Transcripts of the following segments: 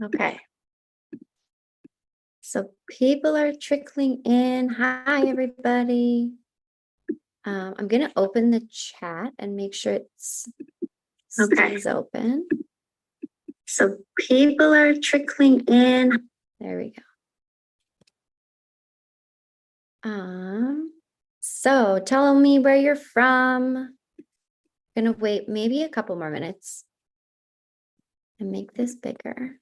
Okay. So people are trickling in. Hi, everybody. I'm going to open the chat and make sure it's stays open. So people are trickling in. There we go. So tell me where you're from. Gonna wait maybe a couple more minutes and make this bigger.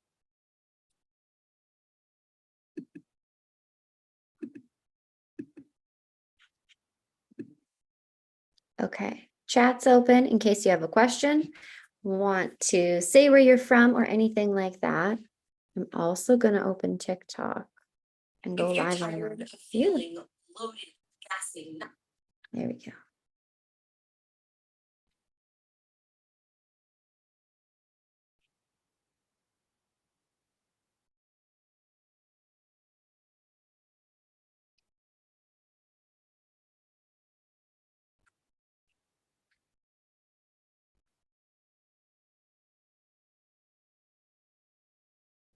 Okay, chat's open in case you have a question, want to say where you're from or anything like that. I'm also going to open TikTok and go live on your feeling loaded, gassy. There we go.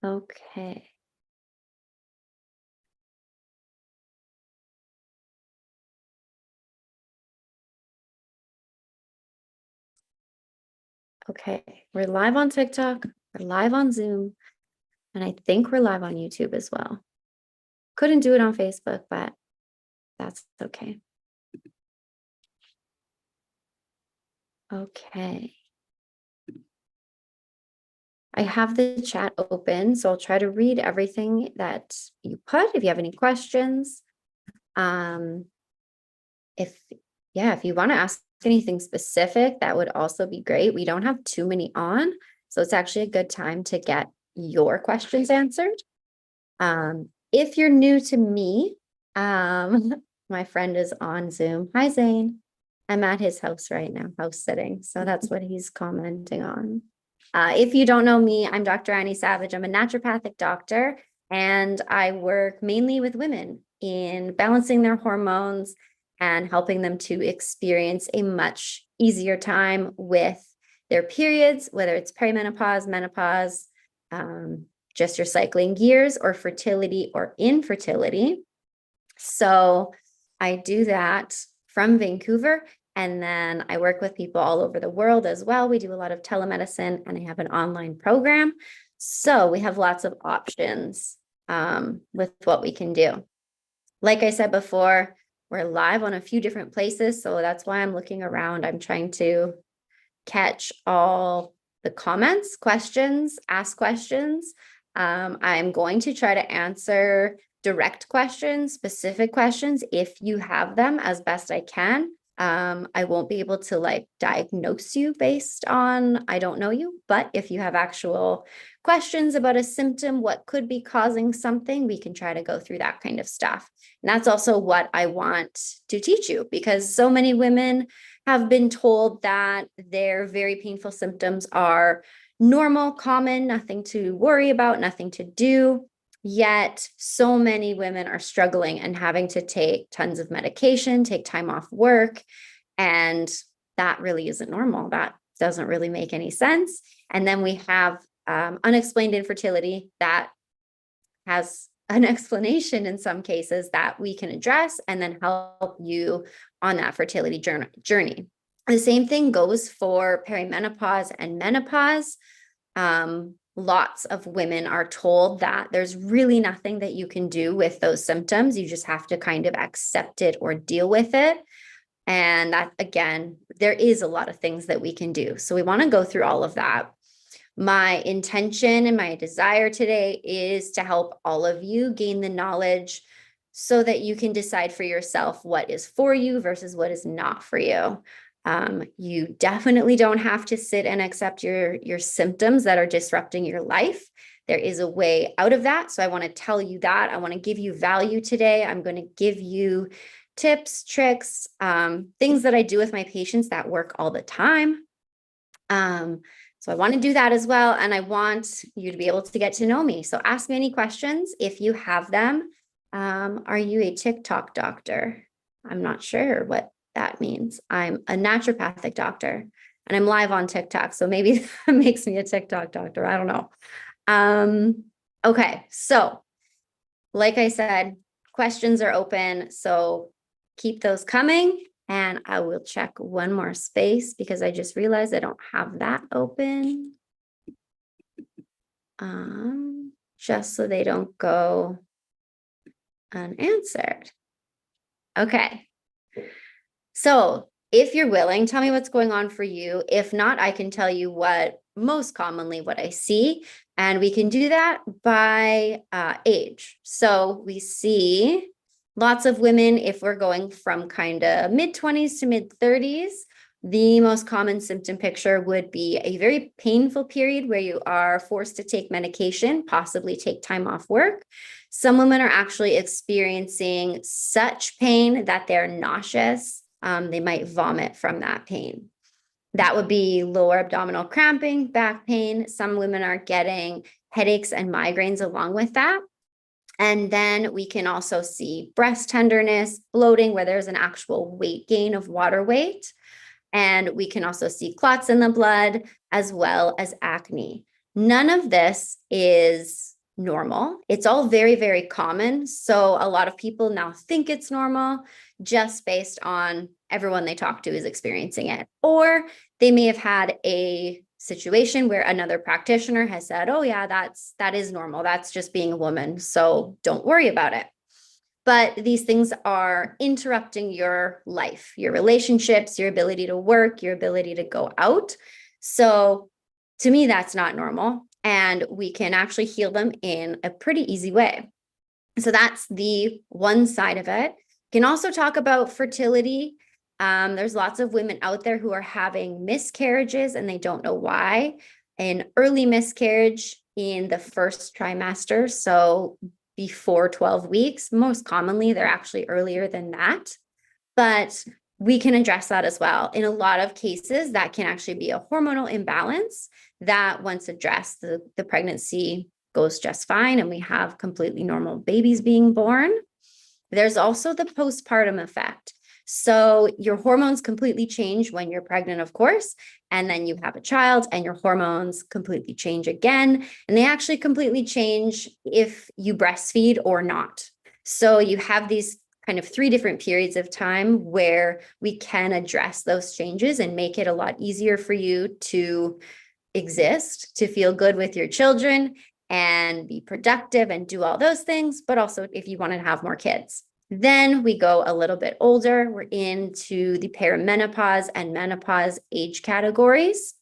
Okay. Okay, we're live on TikTok, we're live on Zoom, and I think we're live on YouTube as well. Couldn't do it on Facebook, but that's okay. Okay. I have the chat open, so I'll try to read everything that you put if you have any questions. If you want to ask anything specific, that would also be great. We don't have too many on, so it's actually a good time to get your questions answered. If you're new to me, my friend is on Zoom. Hi, Zane. I'm at his house right now, house sitting. So that's what he's commenting on. If you don't know me, I'm Dr. Annie Savage. I'm a naturopathic doctor, and I work mainly with women in balancing their hormones and helping them to experience a much easier time with their periods, whether it's perimenopause, menopause, just your cycling years, or fertility or infertility. So I do that from Vancouver, and then I work with people all over the world as well. We do a lot of telemedicine, and I have an online program. So we have lots of options with what we can do. Like I said before, we're live on a few different places. So that's why I'm looking around. I'm trying to catch all the comments, questions, ask questions. I'm going to try to answer direct questions, specific questions, if you have them, as best I can. I won't be able to diagnose you based on, I don't know you, but if you have actual questions about a symptom, what could be causing something, we can try to go through that kind of stuff. And that's also what I want to teach you, because so many women have been told that their very painful symptoms are normal, common, nothing to worry about, nothing to do. Yet so many women are struggling and having to take tons of medication, take time off work. And that really isn't normal. That doesn't really make any sense. And then we have unexplained infertility that has an explanation in some cases that we can address and then help you on that fertility journey. The same thing goes for perimenopause and menopause. Lots of women are told that there's really nothing that you can do with those symptoms. You just have to kind of accept it or deal with it. And that, again, there is a lot of things that we can do. So we want to go through all of that. My intention and my desire today is to help all of you gain the knowledge so that you can decide for yourself what is for you versus what is not for you. You definitely don't have to sit and accept your symptoms that are disrupting your life. There is a way out of that. So I want to tell you that. I want to give you value today. I'm going to give you tips, tricks, things that I do with my patients that work all the time. So I want to do that as well. And I want you to be able to get to know me. So ask me any questions if you have them. Are you a TikTok doctor? I'm not sure what that means. I'm a naturopathic doctor and I'm live on TikTok. So maybe that makes me a TikTok doctor. I don't know. Okay, so like I said, questions are open, so keep those coming. And I will check one more space because I just realized I don't have that open. Just so they don't go unanswered. Okay. So if you're willing, tell me what's going on for you. If not, I can tell you what I see. And we can do that by age. So we see lots of women, if we're going from kind of mid-20s to mid-30s, the most common symptom picture would be a very painful period where you are forced to take medication, possibly take time off work. Some women are actually experiencing such pain that they're nauseous. They might vomit from that pain. That would be lower abdominal cramping, back pain. Some women are getting headaches and migraines along with that. And then we can also see breast tenderness, bloating, where there's an actual weight gain of water weight. And we can also see clots in the blood as well as acne. None of this is normal. It's all very, very common. So a lot of people now think it's normal just based on everyone they talk to is experiencing it. Or they may have had a situation where another practitioner has said, oh yeah, that is normal. That's just being a woman. So don't worry about it. But these things are interrupting your life, your relationships, your ability to work, your ability to go out. So to me, that's not normal. And we can actually heal them in a pretty easy way. So that's the one side of it. Can also talk about fertility. There's lots of women out there who are having miscarriages and they don't know why. An early miscarriage in the first trimester, so before 12 weeks, most commonly they're actually earlier than that, but we can address that as well. In a lot of cases, that can actually be a hormonal imbalance that once addressed, the pregnancy goes just fine and we have completely normal babies being born. There's also the postpartum effect. So your hormones completely change when you're pregnant, of course, and then you have a child and your hormones completely change again. And they actually completely change if you breastfeed or not. So you have these kind of 3 different periods of time where we can address those changes and make it a lot easier for you to exist, to feel good with your children and be productive and do all those things, but also if you want to have more kids. Then we go a little bit older, we're into the perimenopause and menopause age categories.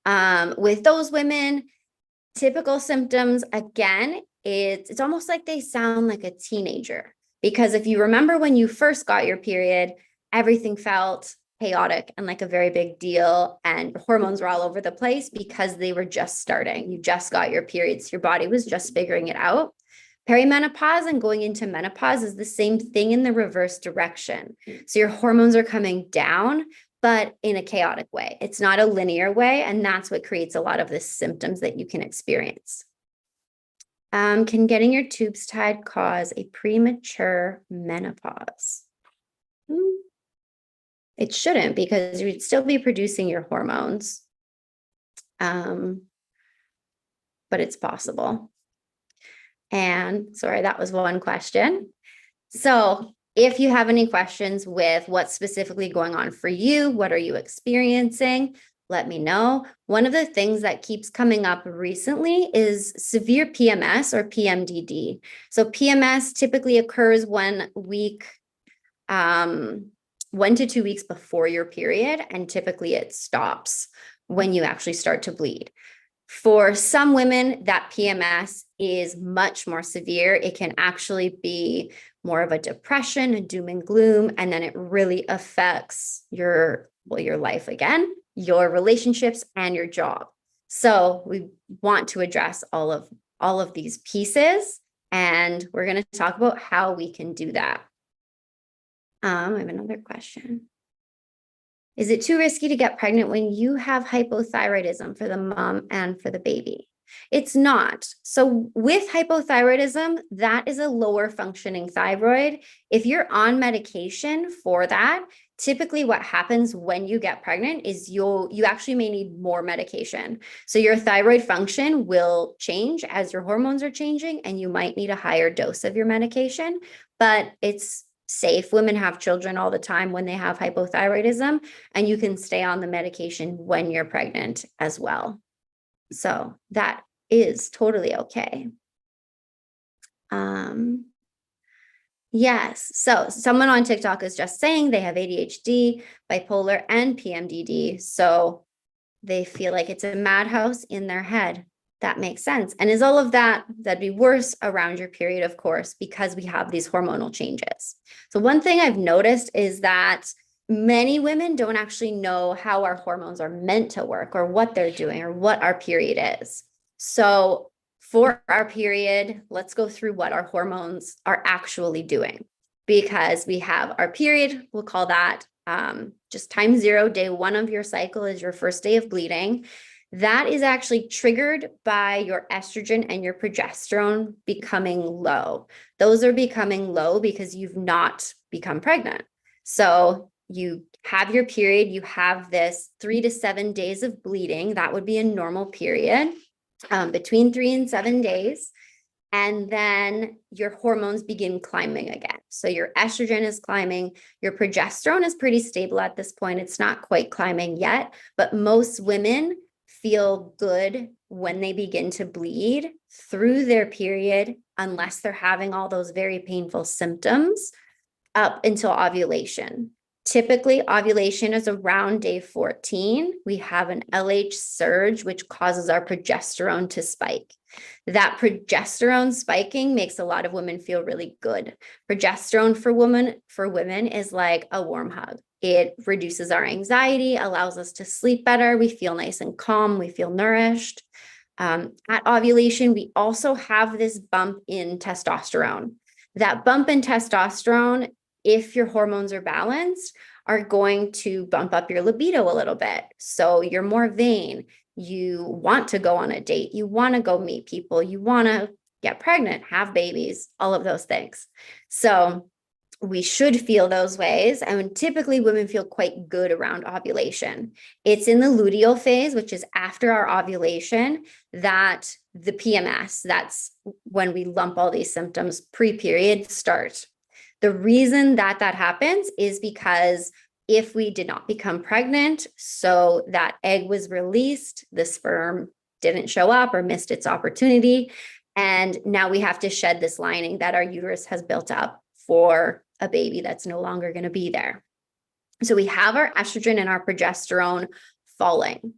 With those women, typical symptoms, again, it's almost like they sound like a teenager. Because if you remember when you first got your period, everything felt chaotic and like a very big deal, and hormones were all over the place because they were just starting. You just got your periods, your body was just figuring it out. Perimenopause and going into menopause is the same thing in the reverse direction. So your hormones are coming down, but in a chaotic way. It's not a linear way, and that's what creates a lot of the symptoms that you can experience. Can getting your tubes tied cause a premature menopause? It shouldn't, because you'd still be producing your hormones. But it's possible. And sorry, that was one question. So if you have any questions with what's specifically going on for you, what are you experiencing, let me know. One of the things that keeps coming up recently is severe PMS or PMDD. So PMS typically occurs 1 week, 1 to 2 weeks before your period, and typically it stops when you actually start to bleed. For some women, that PMS is much more severe. It can actually be more of a depression, a doom and gloom, and then it really affects your life again, your relationships, and your job. So we want to address all of these pieces, and we're going to talk about how we can do that. I have another question. Is it too risky to get pregnant when you have hypothyroidism for the mom and for the baby? It's not. So with hypothyroidism, that is a lower functioning thyroid. If you're on medication for that, typically what happens when you get pregnant is you actually may need more medication. So your thyroid function will change as your hormones are changing, and you might need a higher dose of your medication, but it's safe. Women have children all the time when they have hypothyroidism, and you can stay on the medication when you're pregnant as well. So that is totally okay. Yes. So someone on TikTok is just saying they have ADHD, bipolar, and PMDD. So they feel like it's a madhouse in their head. That makes sense. And is all of that'd be worse around your period, of course, because we have these hormonal changes. So one thing I've noticed is that many women don't actually know how our hormones are meant to work, or what they're doing, or what our period is. So for our period, let's go through what our hormones are actually doing, because we have our period, we'll call that just time 0, day 1 of your cycle is your first day of bleeding. That is actually triggered by your estrogen and your progesterone becoming low. Those are becoming low because you've not become pregnant. So you have your period, you have this 3 to 7 days of bleeding. That would be a normal period, between 3 and 7 days. And then your hormones begin climbing again. So your estrogen is climbing, your progesterone is pretty stable at this point. It's not quite climbing yet, but most women feel good when they begin to bleed through their period, unless they're having all those very painful symptoms up until ovulation. Typically, ovulation is around day 14. We have an LH surge, which causes our progesterone to spike. That progesterone spiking makes a lot of women feel really good. Progesterone for women is like a warm hug. It reduces our anxiety, allows us to sleep better. We feel nice and calm. We feel nourished. At ovulation, we also have this bump in testosterone. That bump in testosterone, if your hormones are balanced, are going to bump up your libido a little bit. So you're more vain. You want to go on a date. You want to go meet people. You want to get pregnant, have babies, all of those things. So we should feel those ways. And typically women feel quite good around ovulation. It's in the luteal phase, which is after our ovulation, that the PMS, that's when we lump all these symptoms pre-period, start. The reason that happens is because if we did not become pregnant, so that egg was released, the sperm didn't show up or missed its opportunity, and now we have to shed this lining that our uterus has built up for a baby that's no longer going to be there. So we have our estrogen and our progesterone falling.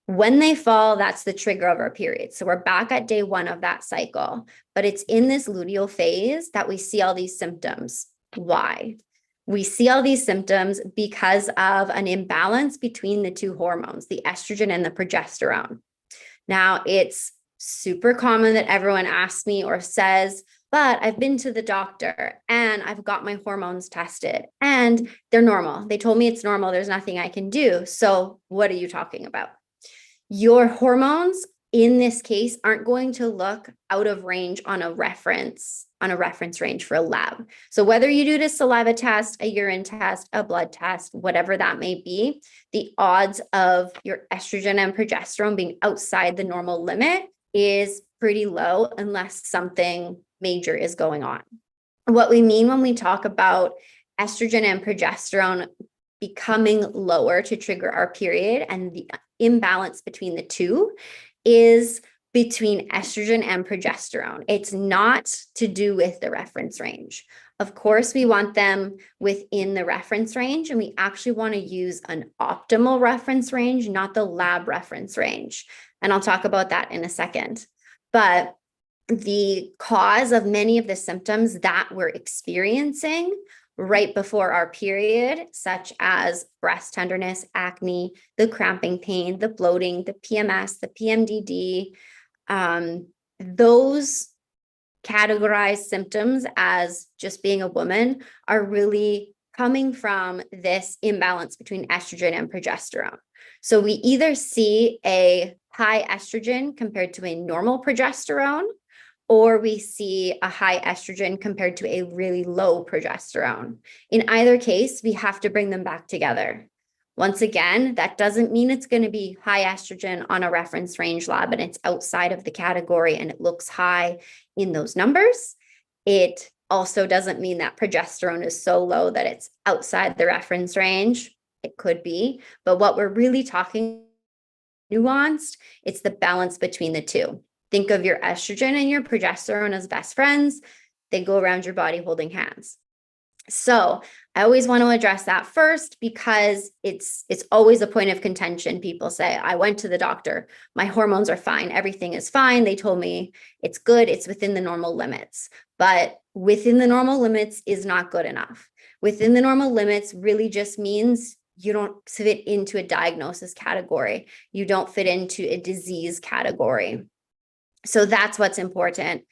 When they fall, that's the trigger of our period. So we're back at day 1 of that cycle, but it's in this luteal phase that we see all these symptoms. Why? We see all these symptoms because of an imbalance between the 2 hormones, the estrogen and the progesterone. Now, it's super common that everyone asks me or says, but I've been to the doctor and I've got my hormones tested and they're normal. They told me it's normal. There's nothing I can do. So what are you talking about? Your hormones in this case aren't going to look out of range on a reference range for a lab. So whether you do a saliva test, a urine test, a blood test, whatever that may be, the odds of your estrogen and progesterone being outside the normal limit is pretty low unless something major is going on. What we mean when we talk about estrogen and progesterone becoming lower to trigger our period and the imbalance between the two is between estrogen and progesterone. It's not to do with the reference range. Of course, we want them within the reference range, and we actually want to use an optimal reference range, not the lab reference range. And I'll talk about that in a second. But the cause of many of the symptoms that we're experiencing right before our period, such as breast tenderness, acne, the cramping pain, the bloating, the PMS, the PMDD, those categorized symptoms as just being a woman are really coming from this imbalance between estrogen and progesterone. So we either see a high estrogen compared to a normal progesterone, or we see a high estrogen compared to a really low progesterone. In either case, we have to bring them back together. Once again, that doesn't mean it's going to be high estrogen on a reference range lab and it's outside of the category and it looks high in those numbers. It also doesn't mean that progesterone is so low that it's outside the reference range. It could be, but what we're really talking nuanced, it's the balance between the two. Think of your estrogen and your progesterone as best friends. They go around your body holding hands. So I always want to address that first because it's always a point of contention. People say, I went to the doctor, my hormones are fine, everything is fine. They told me it's good, it's within the normal limits. But within the normal limits is not good enough. Within the normal limits really just means you don't fit into a diagnosis category. You don't fit into a disease category. So that's what's important.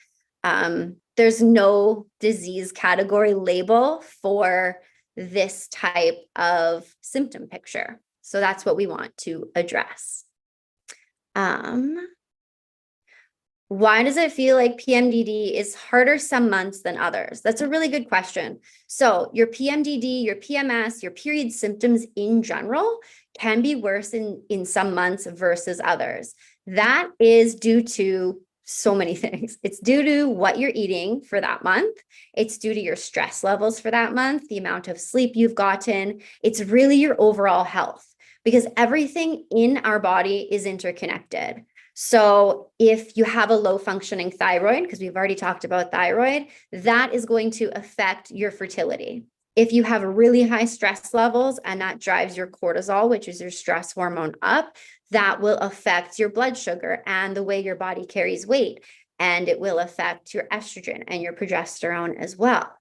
There's no disease category label for this type of symptom picture. So that's what we want to address. Why does it feel like PMDD is harder some months than others? That's a really good question. So your PMDD, your PMS, your period symptoms in general can be worse in some months versus others. That is due to so many things. It's due to what you're eating for that month. It's due to your stress levels for that month, the amount of sleep you've gotten. It's really your overall health because everything in our body is interconnected. So if you have a low functioning thyroid, because we've already talked about thyroid, that is going to affect your fertility. If you have really high stress levels and that drives your cortisol, which is your stress hormone, up, that will affect your blood sugar and the way your body carries weight. And it will affect your estrogen and your progesterone as well.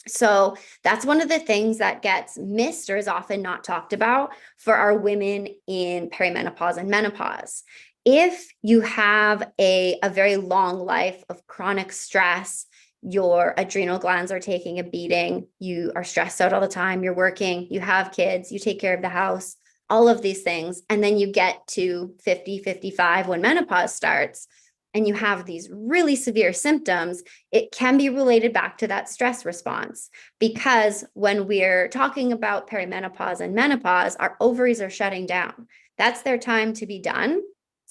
So that's one of the things that gets missed or is often not talked about for our women in perimenopause and menopause. If you have a very long life of chronic stress, your adrenal glands are taking a beating, you are stressed out all the time, you're working, you have kids, you take care of the house, all of these things. And then you get to 50, 55 when menopause starts and you have these really severe symptoms, it can be related back to that stress response. Because when we're talking about perimenopause and menopause, our ovaries are shutting down. That's their time to be done.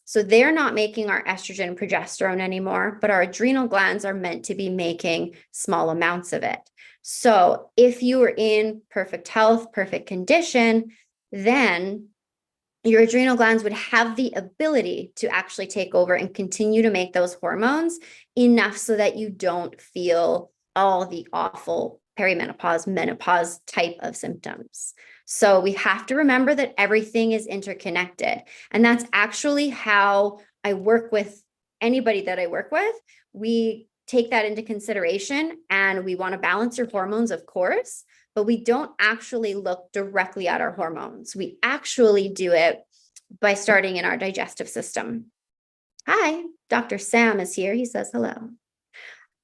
So they're not making our estrogen and progesterone anymore, but our adrenal glands are meant to be making small amounts of it. So if you are in perfect health, perfect condition, then your adrenal glands would have the ability to actually take over and continue to make those hormones enough so that you don't feel all the awful perimenopause, menopause type of symptoms. So we have to remember that everything is interconnected. And that's actually how I work with anybody that I work with. We take that into consideration and we want to balance your hormones, of course, but we don't actually look directly at our hormones. We actually do it by starting in our digestive system. Hi, Dr. Sam is here. He says hello.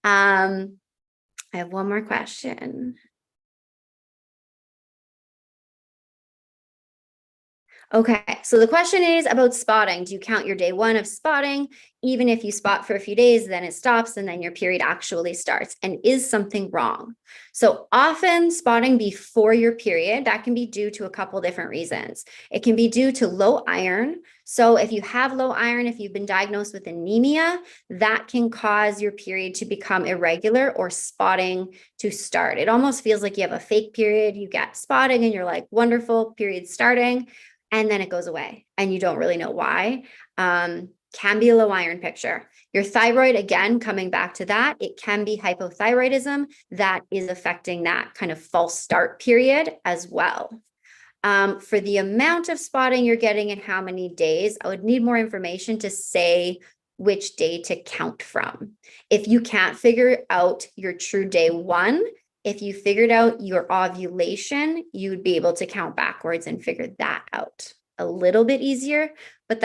I have one more question. Okay, so the question is about spotting. Do you count your day one of spotting? Even if you spot for a few days, then it stops and then your period actually starts. And is something wrong? So often spotting before your period, that can be due to a couple different reasons. It can be due to low iron. So if you have low iron, if you've been diagnosed with anemia, that can cause your period to become irregular or spotting to start. It almost feels like you have a fake period. You get spotting and you're like, wonderful, period starting. And then it goes away and you don't really know why. Can be a low iron picture. Your thyroid, again, coming back to that, it can be hypothyroidism that is affecting that kind of false start period as well. For the amount of spotting you're getting in how many days, I would need more information to say which day to count from. If you can't figure out your true day one, if you figured out your ovulation, you would be able to count backwards and figure that out a little bit easier, but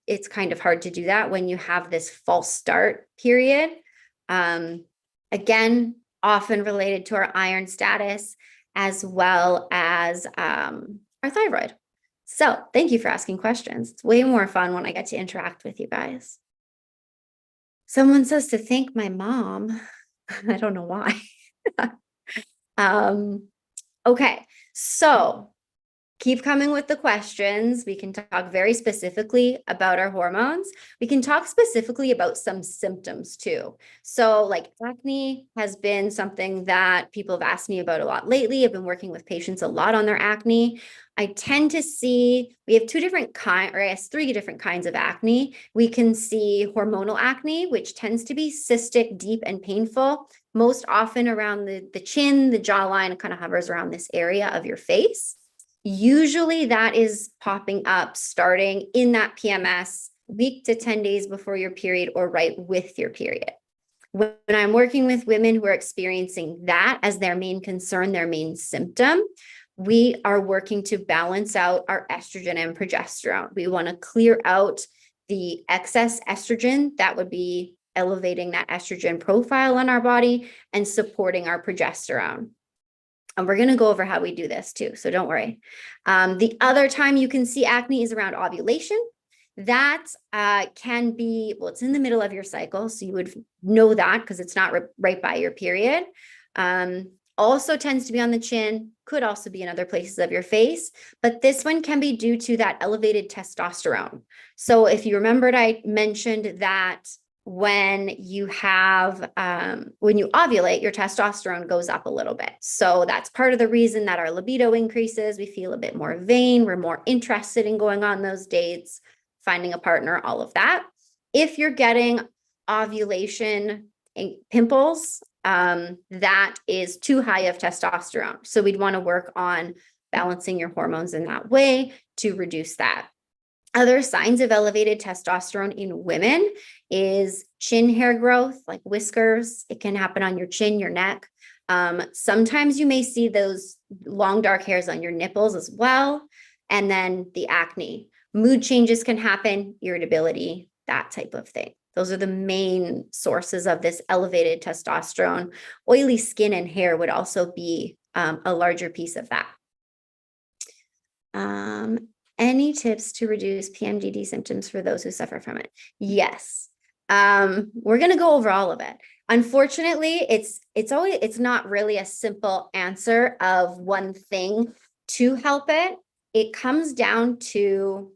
it's kind of hard to do that when you have this false start period. Again, often related to our iron status as well as our thyroid. So thank you for asking questions. It's way more fun when I get to interact with you guys. Someone says to thank my mom. I don't know why. Okay, so keep coming with the questions. We can talk very specifically about our hormones. We can talk specifically about some symptoms too. So like acne has been something that people have asked me about a lot lately. I've been working with patients a lot on their acne. I tend to see, we have three different kinds of acne. We can see hormonal acne, which tends to be cystic, deep, and painful, most often around the chin, the jawline. It kind of hovers around this area of your face. Usually that is popping up starting in that PMS week to 10 days before your period or right with your period. When I'm working with women who are experiencing that as their main concern, their main symptom, we are working to balance out our estrogen and progesterone. We want to clear out the excess estrogen that would be elevating that estrogen profile on our body and supporting our progesterone. And we're going to go over how we do this too, so don't worry. The other time you can see acne is around ovulation. That can be, well, it's in the middle of your cycle, so you would know that because it's not right by your period. Also tends to be on the chin, could also be in other places of your face, but this one can be due to that elevated testosterone. So if you remembered, I mentioned that when you ovulate, your testosterone goes up a little bit. So that's part of the reason that our libido increases. We feel a bit more vain. We're more interested in going on those dates, finding a partner, all of that. If you're getting ovulation pimples, that is too high of testosterone. So we'd want to work on balancing your hormones in that way to reduce that. Other signs of elevated testosterone in women is chin hair growth, like whiskers. It can happen on your chin, your neck. Sometimes you may see those long dark hairs on your nipples as well. And then the acne. Mood changes can happen, irritability, that type of thing. Those are the main sources of this elevated testosterone. Oily skin and hair would also be a larger piece of that. Any tips to reduce PMDD symptoms for those who suffer from it? Yes. We're going to go over all of it. Unfortunately, it's not really a simple answer of one thing to help it. It comes down to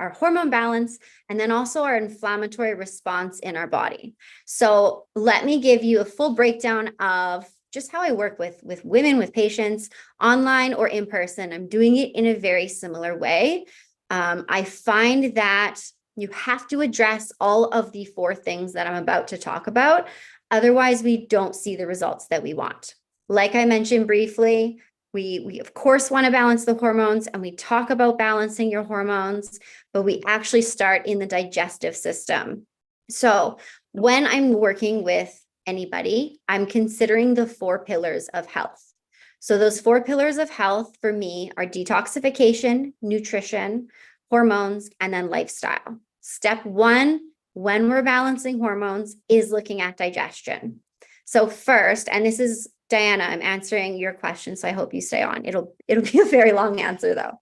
our hormone balance and then also our inflammatory response in our body. So let me give you a full breakdown of just how I work with women, with patients, online or in person. I'm doing it in a very similar way. I find that you have to address all of the 4 things that I'm about to talk about. Otherwise, we don't see the results that we want. Like I mentioned briefly, we of course want to balance the hormones, and we talk about balancing your hormones, but we actually start in the digestive system. So when I'm working with anybody, I'm considering the 4 pillars of health. So those 4 pillars of health for me are detoxification, nutrition, hormones, and then lifestyle. Step 1, when we're balancing hormones, is looking at digestion. So first, and this is Diana, I'm answering your question, so I hope you stay on. It'll be a very long answer though.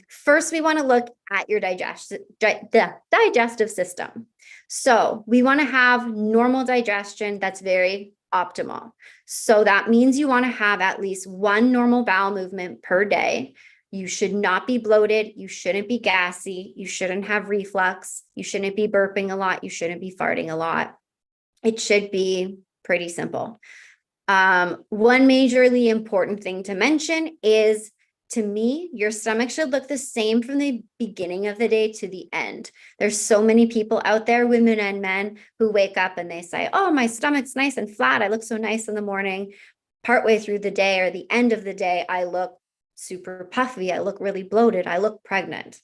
First, we want to look at your the digestive system. So we want to have normal digestion that's very optimal. So that means you want to have at least 1 normal bowel movement per day. You should not be bloated. You shouldn't be gassy. You shouldn't have reflux. You shouldn't be burping a lot. You shouldn't be farting a lot. It should be pretty simple. One majorly important thing to mention is, to me, your stomach should look the same from the beginning of the day to the end. There's so many people out there, women and men, who wake up and they say, oh, my stomach's nice and flat. I look so nice in the morning. Partway through the day or the end of the day, I look super puffy. I look really bloated. I look pregnant.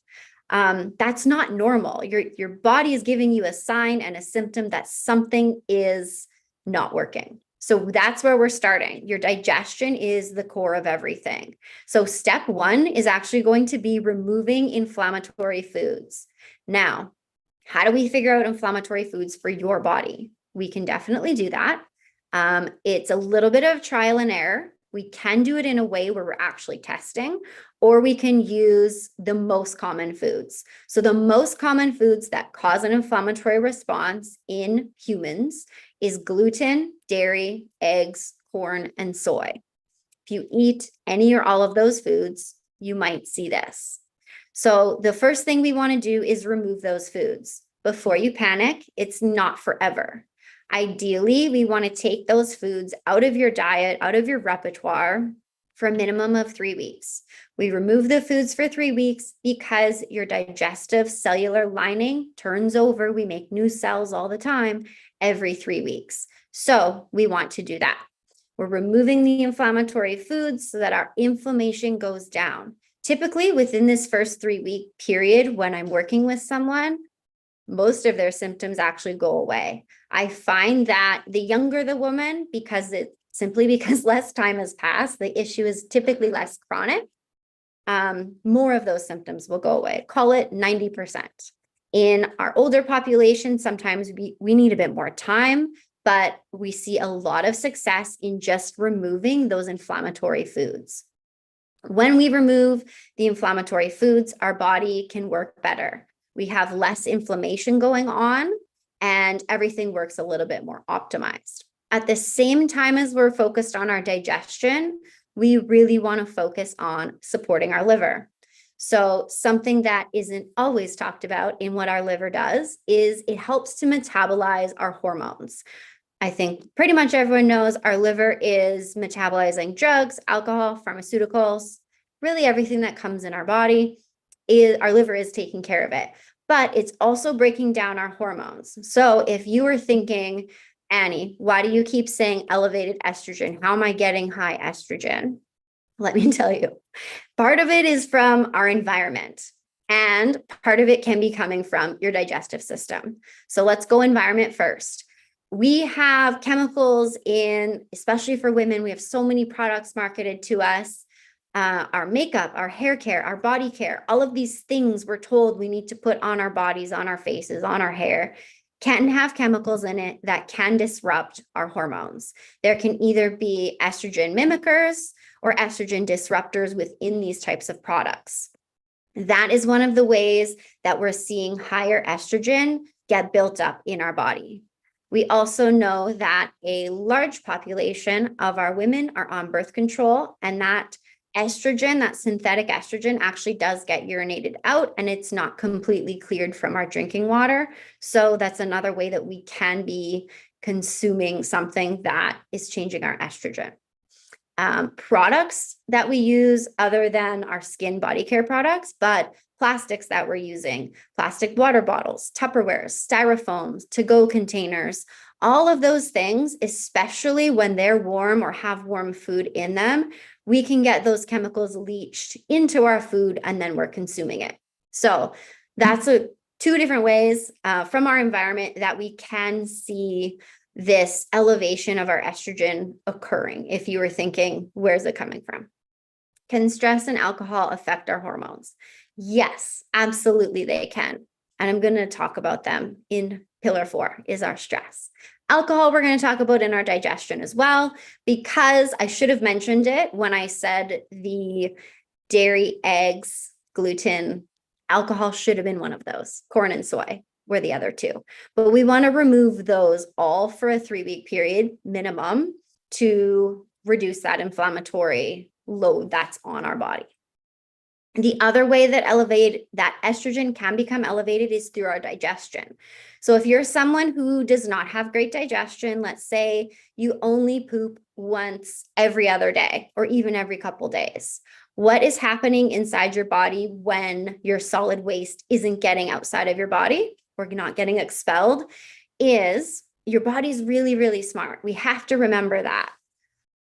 That's not normal. Your body is giving you a sign and a symptom that something is not working. So that's where we're starting. Your digestion is the core of everything. So step 1 is actually going to be removing inflammatory foods. Now, how do we figure out inflammatory foods for your body? We can definitely do that. It's a little bit of trial and error. We can do it in a way where we're actually testing, or we can use the most common foods. So the most common foods that cause an inflammatory response in humans is gluten, dairy, eggs, corn, and soy. If you eat any or all of those foods, you might see this. So the first thing we want to do is remove those foods. Before you panic, it's not forever. Ideally, we want to take those foods out of your diet, out of your repertoire for a minimum of 3 weeks. We remove the foods for 3 weeks because your digestive cellular lining turns over. We make new cells all the time every 3 weeks. So we want to do that. We're removing the inflammatory foods so that our inflammation goes down. Typically, within this first 3-week period, when I'm working with someone, most of their symptoms actually go away. I find that the younger the woman, because less time has passed, the issue is typically less chronic, more of those symptoms will go away. Call it 90%. In our older population, sometimes we need a bit more time, but we see a lot of success in just removing those inflammatory foods. When we remove the inflammatory foods, our body can work better. We have less inflammation going on, and everything works a little bit more optimized. At the same time as we're focused on our digestion, we really want to focus on supporting our liver. So something that isn't always talked about in what our liver does is it helps to metabolize our hormones. I think pretty much everyone knows our liver is metabolizing drugs, alcohol, pharmaceuticals, really everything that comes in our body. Our liver is taking care of it, but it's also breaking down our hormones. So if you were thinking, Annie, why do you keep saying elevated estrogen? How am I getting high estrogen? Let me tell you, part of it is from our environment, and part of it can be coming from your digestive system. So let's go environment first. We have chemicals in, especially for women, we have so many products marketed to us. Our makeup, our hair care, our body care, all of these things we're told we need to put on our bodies, on our faces, on our hair, can have chemicals in it that can disrupt our hormones. There can either be estrogen mimickers or estrogen disruptors within these types of products. That is one of the ways that we're seeing higher estrogen get built up in our body. We also know that a large population of our women are on birth control, and that estrogen, that synthetic estrogen, actually does get urinated out, and it's not completely cleared from our drinking water. So that's another way that we can be consuming something that is changing our estrogen. Products that we use other than our skin body care products, but plastics that we're using, plastic water bottles, Tupperwares, styrofoams, to-go containers, all of those things, especially when they're warm or have warm food in them, we can get those chemicals leached into our food and then we're consuming it. So that's two different ways from our environment that we can see this elevation of our estrogen occurring. If you were thinking, where's it coming from? Can stress and alcohol affect our hormones? Yes, absolutely they can. And I'm going to talk about them in pillar 4 is our stress. Alcohol, we're going to talk about in our digestion as well, because I should have mentioned it when I said the dairy, eggs, gluten, alcohol should have been one of those. Corn and soy were the other two. But we want to remove those all for a 3-week period minimum to reduce that inflammatory load that's on our body. The other way that estrogen can become elevated is through our digestion. So if you're someone who does not have great digestion, let's say you only poop once every other day or even every couple days, what is happening inside your body when your solid waste isn't getting outside of your body or not getting expelled is your body's really, really smart. We have to remember that.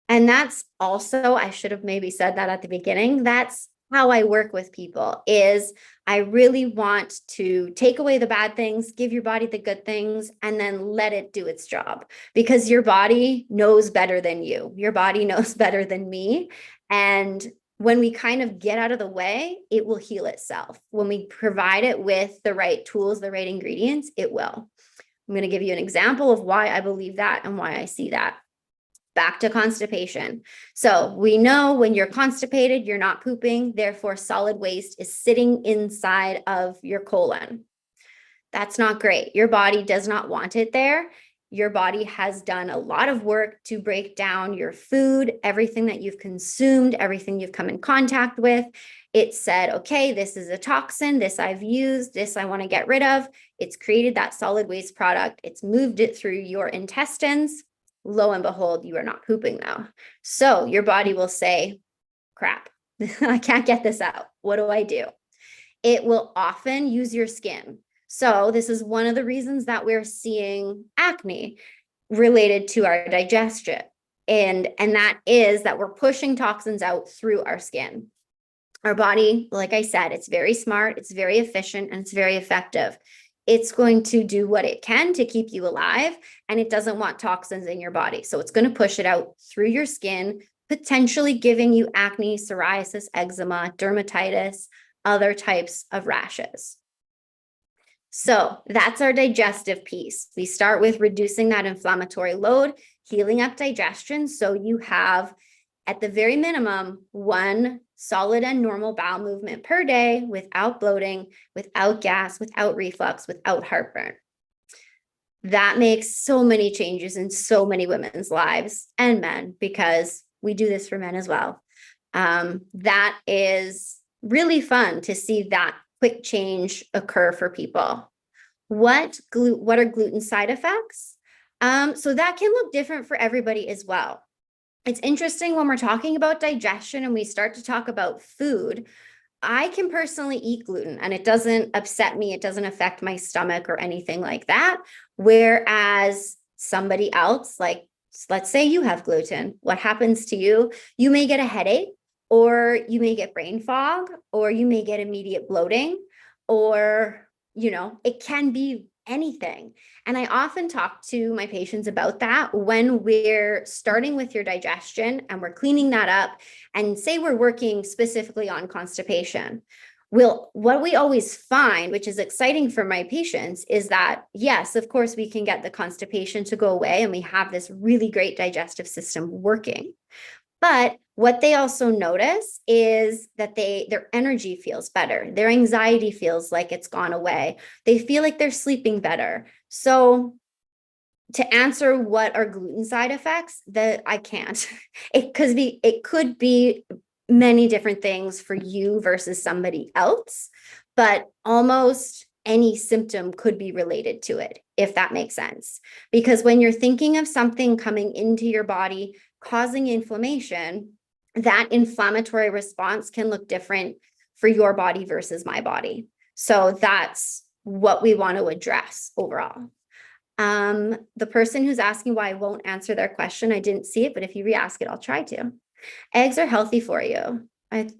And that's also, I should have maybe said that at the beginning, that's how I work with people is I really want to take away the bad things, give your body the good things, and then let it do its job because your body knows better than you. Your body knows better than me. And when we kind of get out of the way, it will heal itself. When we provide it with the right tools, the right ingredients, it will. I'm going to give you an example of why I believe that and why I see that. Back to constipation. So we know when you're constipated, you're not pooping, therefore solid waste is sitting inside of your colon. That's not great. Your body does not want it there. Your body has done a lot of work to break down your food, everything that you've consumed, everything you've come in contact with. It said, okay, this is a toxin, this I've used, this I want to get rid of. It's created that solid waste product. It's moved it through your intestines. Lo and behold, you are not pooping now. So your body will say, crap, I can't get this out. What do I do? It will often use your skin. So this is one of the reasons that we're seeing acne related to our digestion. And that is that we're pushing toxins out through our skin. Our body, like I said, it's very smart, it's very efficient, and it's very effective. It's going to do what it can to keep you alive, and it doesn't want toxins in your body. So it's going to push it out through your skin, potentially giving you acne, psoriasis, eczema, dermatitis, other types of rashes. So that's our digestive piece. We start with reducing that inflammatory load, healing up digestion. So you have, at the very minimum, one solid and normal bowel movement per day without bloating, without gas, without reflux, without heartburn. That makes so many changes in so many women's lives and men, because we do this for men as well. That is really fun to see that quick change occur for people. What are gluten side effects? So that can look different for everybody as well. It's interesting when we're talking about digestion and we start to talk about food. I can personally eat gluten and it doesn't upset me. It doesn't affect my stomach or anything like that. Whereas somebody else, like let's say you have gluten, what happens to you? You may get a headache, or you may get brain fog, or you may get immediate bloating, or, it can be anything. And I often talk to my patients about that when we're starting with your digestion and we're cleaning that up, and say we're working specifically on constipation. What we always find, which is exciting for my patients, is that, yes, of course, we can get the constipation to go away and we have this really great digestive system working. But what they also notice is that their energy feels better. Their anxiety feels like it's gone away. They feel like they're sleeping better. So to answer what are gluten side effects, that I can't. It could be many different things for you versus somebody else, but almost any symptom could be related to it, if that makes sense. Because when you're thinking of something coming into your body, causing inflammation, that inflammatory response can look different for your body versus my body. So that's what we want to address overall. The person who's asking why I won't answer their question, I didn't see it, but if you re-ask it, I'll try to. Eggs are healthy for you.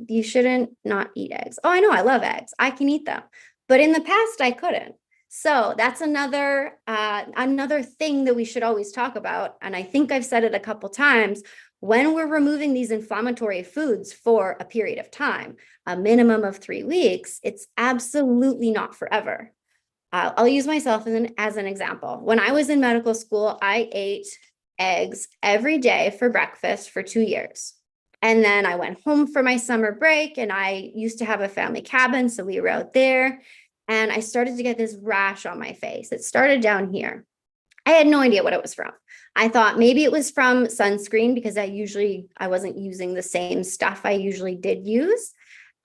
You shouldn't not eat eggs. Oh, I know, I love eggs. I can eat them. But in the past, I couldn't. So that's another thing that we should always talk about. And I think I've said it a couple times. When we're removing these inflammatory foods for a period of time, a minimum of 3 weeks, it's absolutely not forever. I'll use myself as an example. When I was in medical school, I ate eggs every day for breakfast for 2 years. And then I went home for my summer break, and I used to have a family cabin, so we were out there, and I started to get this rash on my face. It started down here. I had no idea what it was from. I thought maybe it was from sunscreen, because I wasn't using the same stuff I usually did use.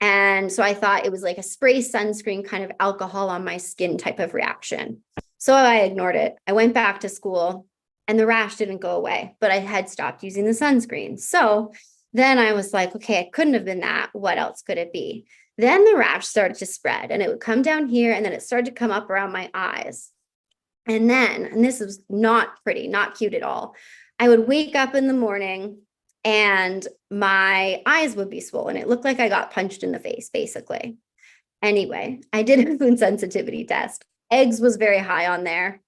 And so I thought it was like a spray sunscreen, kind of alcohol on my skin type of reaction. So I ignored it. I went back to school and the rash didn't go away, but I had stopped using the sunscreen. So then I was like, okay, it couldn't have been that. What else could it be? Then the rash started to spread, and it would come down here, and then it started to come up around my eyes. And this was not pretty, not cute at all. I would wake up in the morning and my eyes would be swollen. It looked like I got punched in the face, basically. Anyway, I did a food sensitivity test. Eggs was very high on there.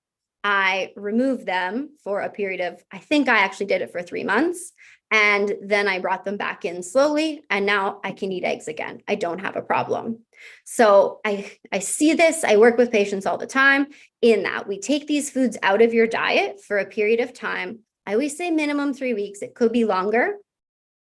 I removed them for a period of, I think I actually did it for 3 months. And then I brought them back in slowly. And now I can eat eggs again. I don't have a problem. So I see this. I work with patients all the time in that we take these foods out of your diet for a period of time. I always say minimum 3 weeks. It could be longer.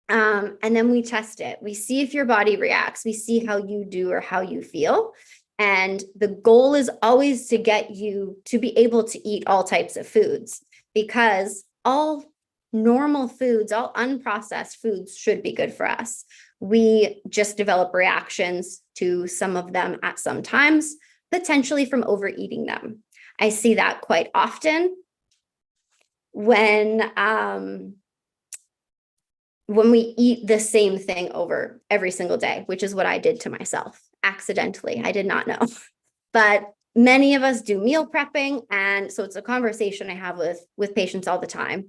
And then we test it. We see if your body reacts. We see how you do or how you feel. And the goal is always to get you to be able to eat all types of foods, because all normal foods, all unprocessed foods should be good for us. We just develop reactions to some of them at some times, potentially from overeating them. I see that quite often when we eat the same thing over every single day, which is what I did to myself accidentally. I did not know. But many of us do meal prepping. And so it's a conversation I have with patients all the time.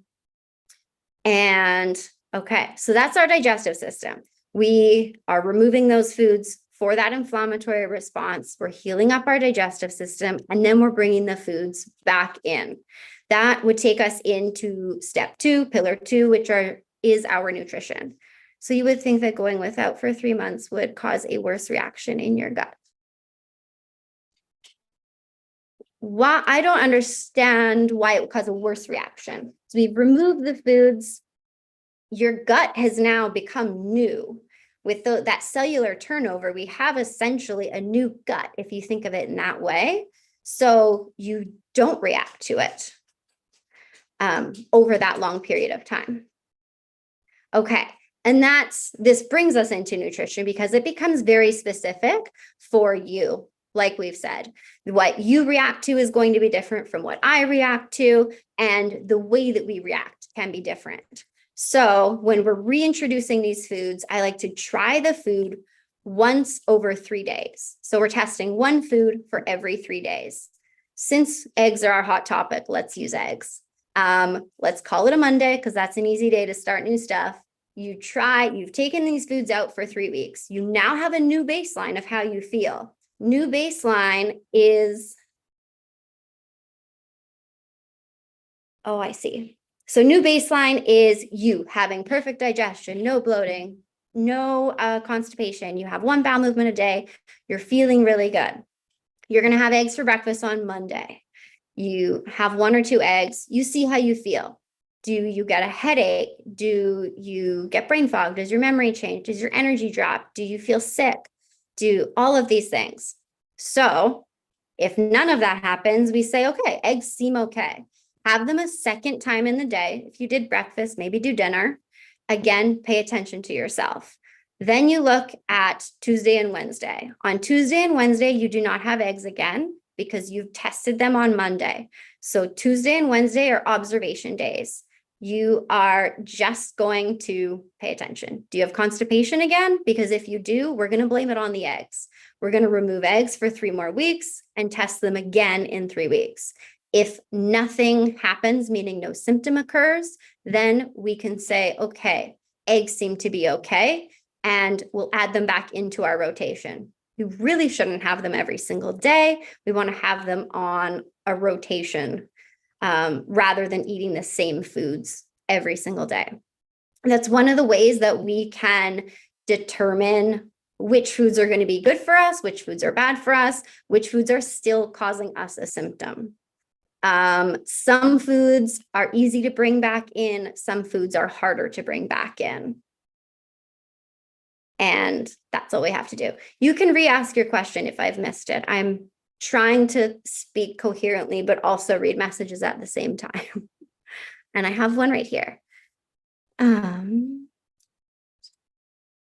And okay, so that's our digestive system. We are removing those foods for that inflammatory response. We're healing up our digestive system, and then we're bringing the foods back in. That would take us into step 2, pillar 2, which is our nutrition. So you would think that going without for 3 months would cause a worse reaction in your gut. Why? I don't understand why it would cause a worse reaction. So we've removed the foods. Your gut has now become new. With that cellular turnover, we have essentially a new gut, if you think of it in that way. So you don't react to it over that long period of time. Okay, and this brings us into nutrition, because it becomes very specific for you. Like we've said, what you react to is going to be different from what I react to, and the way that we react can be different. So when we're reintroducing these foods, I like to try the food once over 3 days. So we're testing one food for every 3 days. Since eggs are our hot topic, let's use eggs. Let's call it a Monday, because that's an easy day to start new stuff. You've taken these foods out for 3 weeks. You now have a new baseline of how you feel. New baseline is, oh, I see. So new baseline is you having perfect digestion, no bloating, no constipation. You have 1 bowel movement a day. You're feeling really good. You're going to have eggs for breakfast on Monday. You have 1 or 2 eggs. You see how you feel. Do you get a headache? Do you get brain fog? Does your memory change? Does your energy drop? Do you feel sick? Do all of these things. So if none of that happens, we say, okay, eggs seem okay. Have them a second time in the day. If you did breakfast, maybe do dinner. Again, pay attention to yourself. Then you look at Tuesday and Wednesday. On Tuesday and Wednesday, you do not have eggs again, because you've tested them on Monday. So Tuesday and Wednesday are observation days. You are just going to pay attention. Do you have constipation again? Because if you do, we're going to blame it on the eggs. We're going to remove eggs for 3 more weeks and test them again in 3 weeks. If nothing happens, meaning no symptom occurs, then we can say, okay, eggs seem to be okay, and we'll add them back into our rotation. You really shouldn't have them every single day. We want to have them on a rotation rather than eating the same foods every single day. That's one of the ways that we can determine which foods are going to be good for us, which foods are bad for us, which foods are still causing us a symptom. Some foods are easy to bring back in. Some foods are harder to bring back in. And that's all we have to do. You can re-ask your question if I've missed it. I'm trying to speak coherently, but also read messages at the same time. And I have one right here.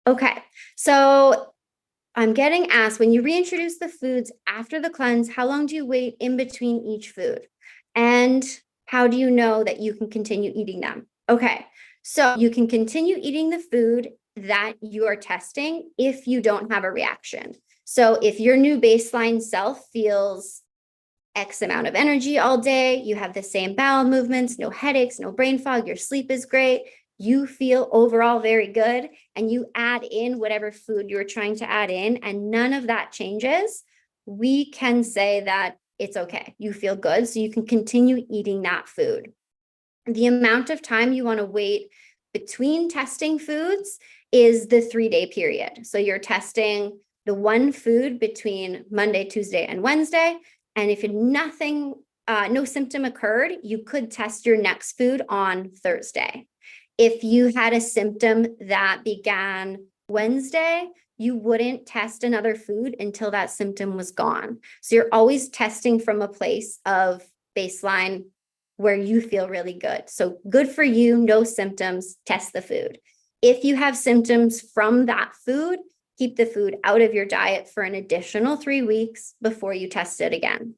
Okay, so I'm getting asked, when you reintroduce the foods after the cleanse, how long do you wait in between each food? And how do you know that you can continue eating them? Okay, so you can continue eating the food that you are testing if you don't have a reaction. So if your new baseline self feels X amount of energy all day, you have the same bowel movements, no headaches, no brain fog, your sleep is great, you feel overall very good, and you add in whatever food you're trying to add in, and none of that changes, we can say that it's okay. You feel good, so you can continue eating that food. The amount of time you want to wait between testing foods is the 3-day period. So you're testing the one food between Monday, Tuesday, and Wednesday. And if nothing no symptom occurred, you could test your next food on Thursday. If you had a symptom that began Wednesday, you wouldn't test another food until that symptom was gone. So you're always testing from a place of baseline where you feel really good. So good for you, no symptoms, test the food. If you have symptoms from that food, keep the food out of your diet for an additional 3 weeks before you test it again.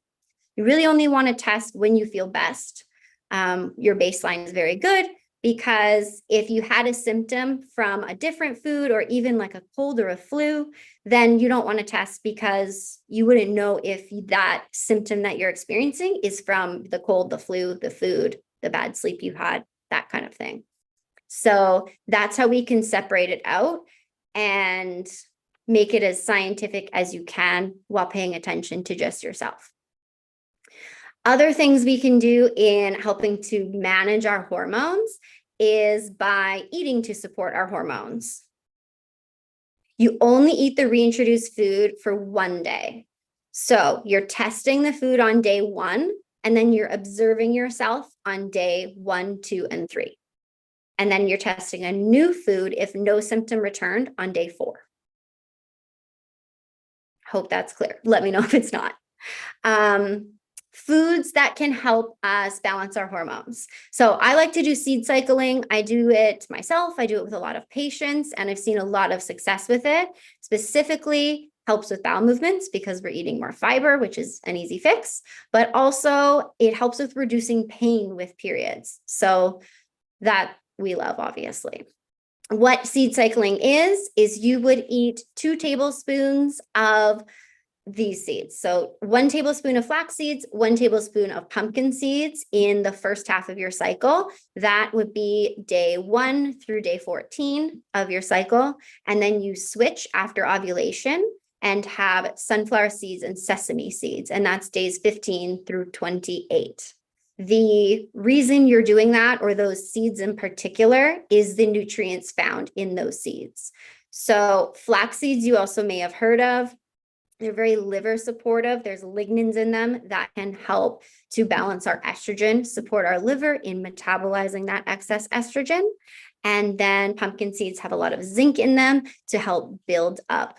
You really only want to test when you feel best. Your baseline is very good, because if you had a symptom from a different food or even like a cold or a flu, then you don't want to test, because you wouldn't know if that symptom that you're experiencing is from the cold, the flu, the food, the bad sleep you had, that kind of thing. So that's how we can separate it out and make it as scientific as you can while paying attention to just yourself. Other things we can do in helping to manage our hormones is by eating to support our hormones. You only eat the reintroduced food for 1 day. So you're testing the food on day 1, and then you're observing yourself on day 1, 2, and 3. And then you're testing a new food if no symptom returned on day 4. Hope that's clear. Let me know if it's not. Foods that can help us balance our hormones. So I like to do seed cycling. I do it myself. I do it with a lot of patients, and I've seen a lot of success with it. Specifically, helps with bowel movements because we're eating more fiber, which is an easy fix, but also it helps with reducing pain with periods. So that we love, obviously. What seed cycling is you would eat 2 tablespoons of these seeds. So 1 tablespoon of flax seeds, 1 tablespoon of pumpkin seeds in the first half of your cycle. That would be day 1 through day 14 of your cycle. And then you switch after ovulation and have sunflower seeds and sesame seeds. And that's days 15 through 28. The reason you're doing that, or those seeds in particular, is the nutrients found in those seeds. So flax seeds, you also may have heard of. They're very liver supportive. There's lignans in them that can help to balance our estrogen, support our liver in metabolizing that excess estrogen. And then pumpkin seeds have a lot of zinc in them to help build up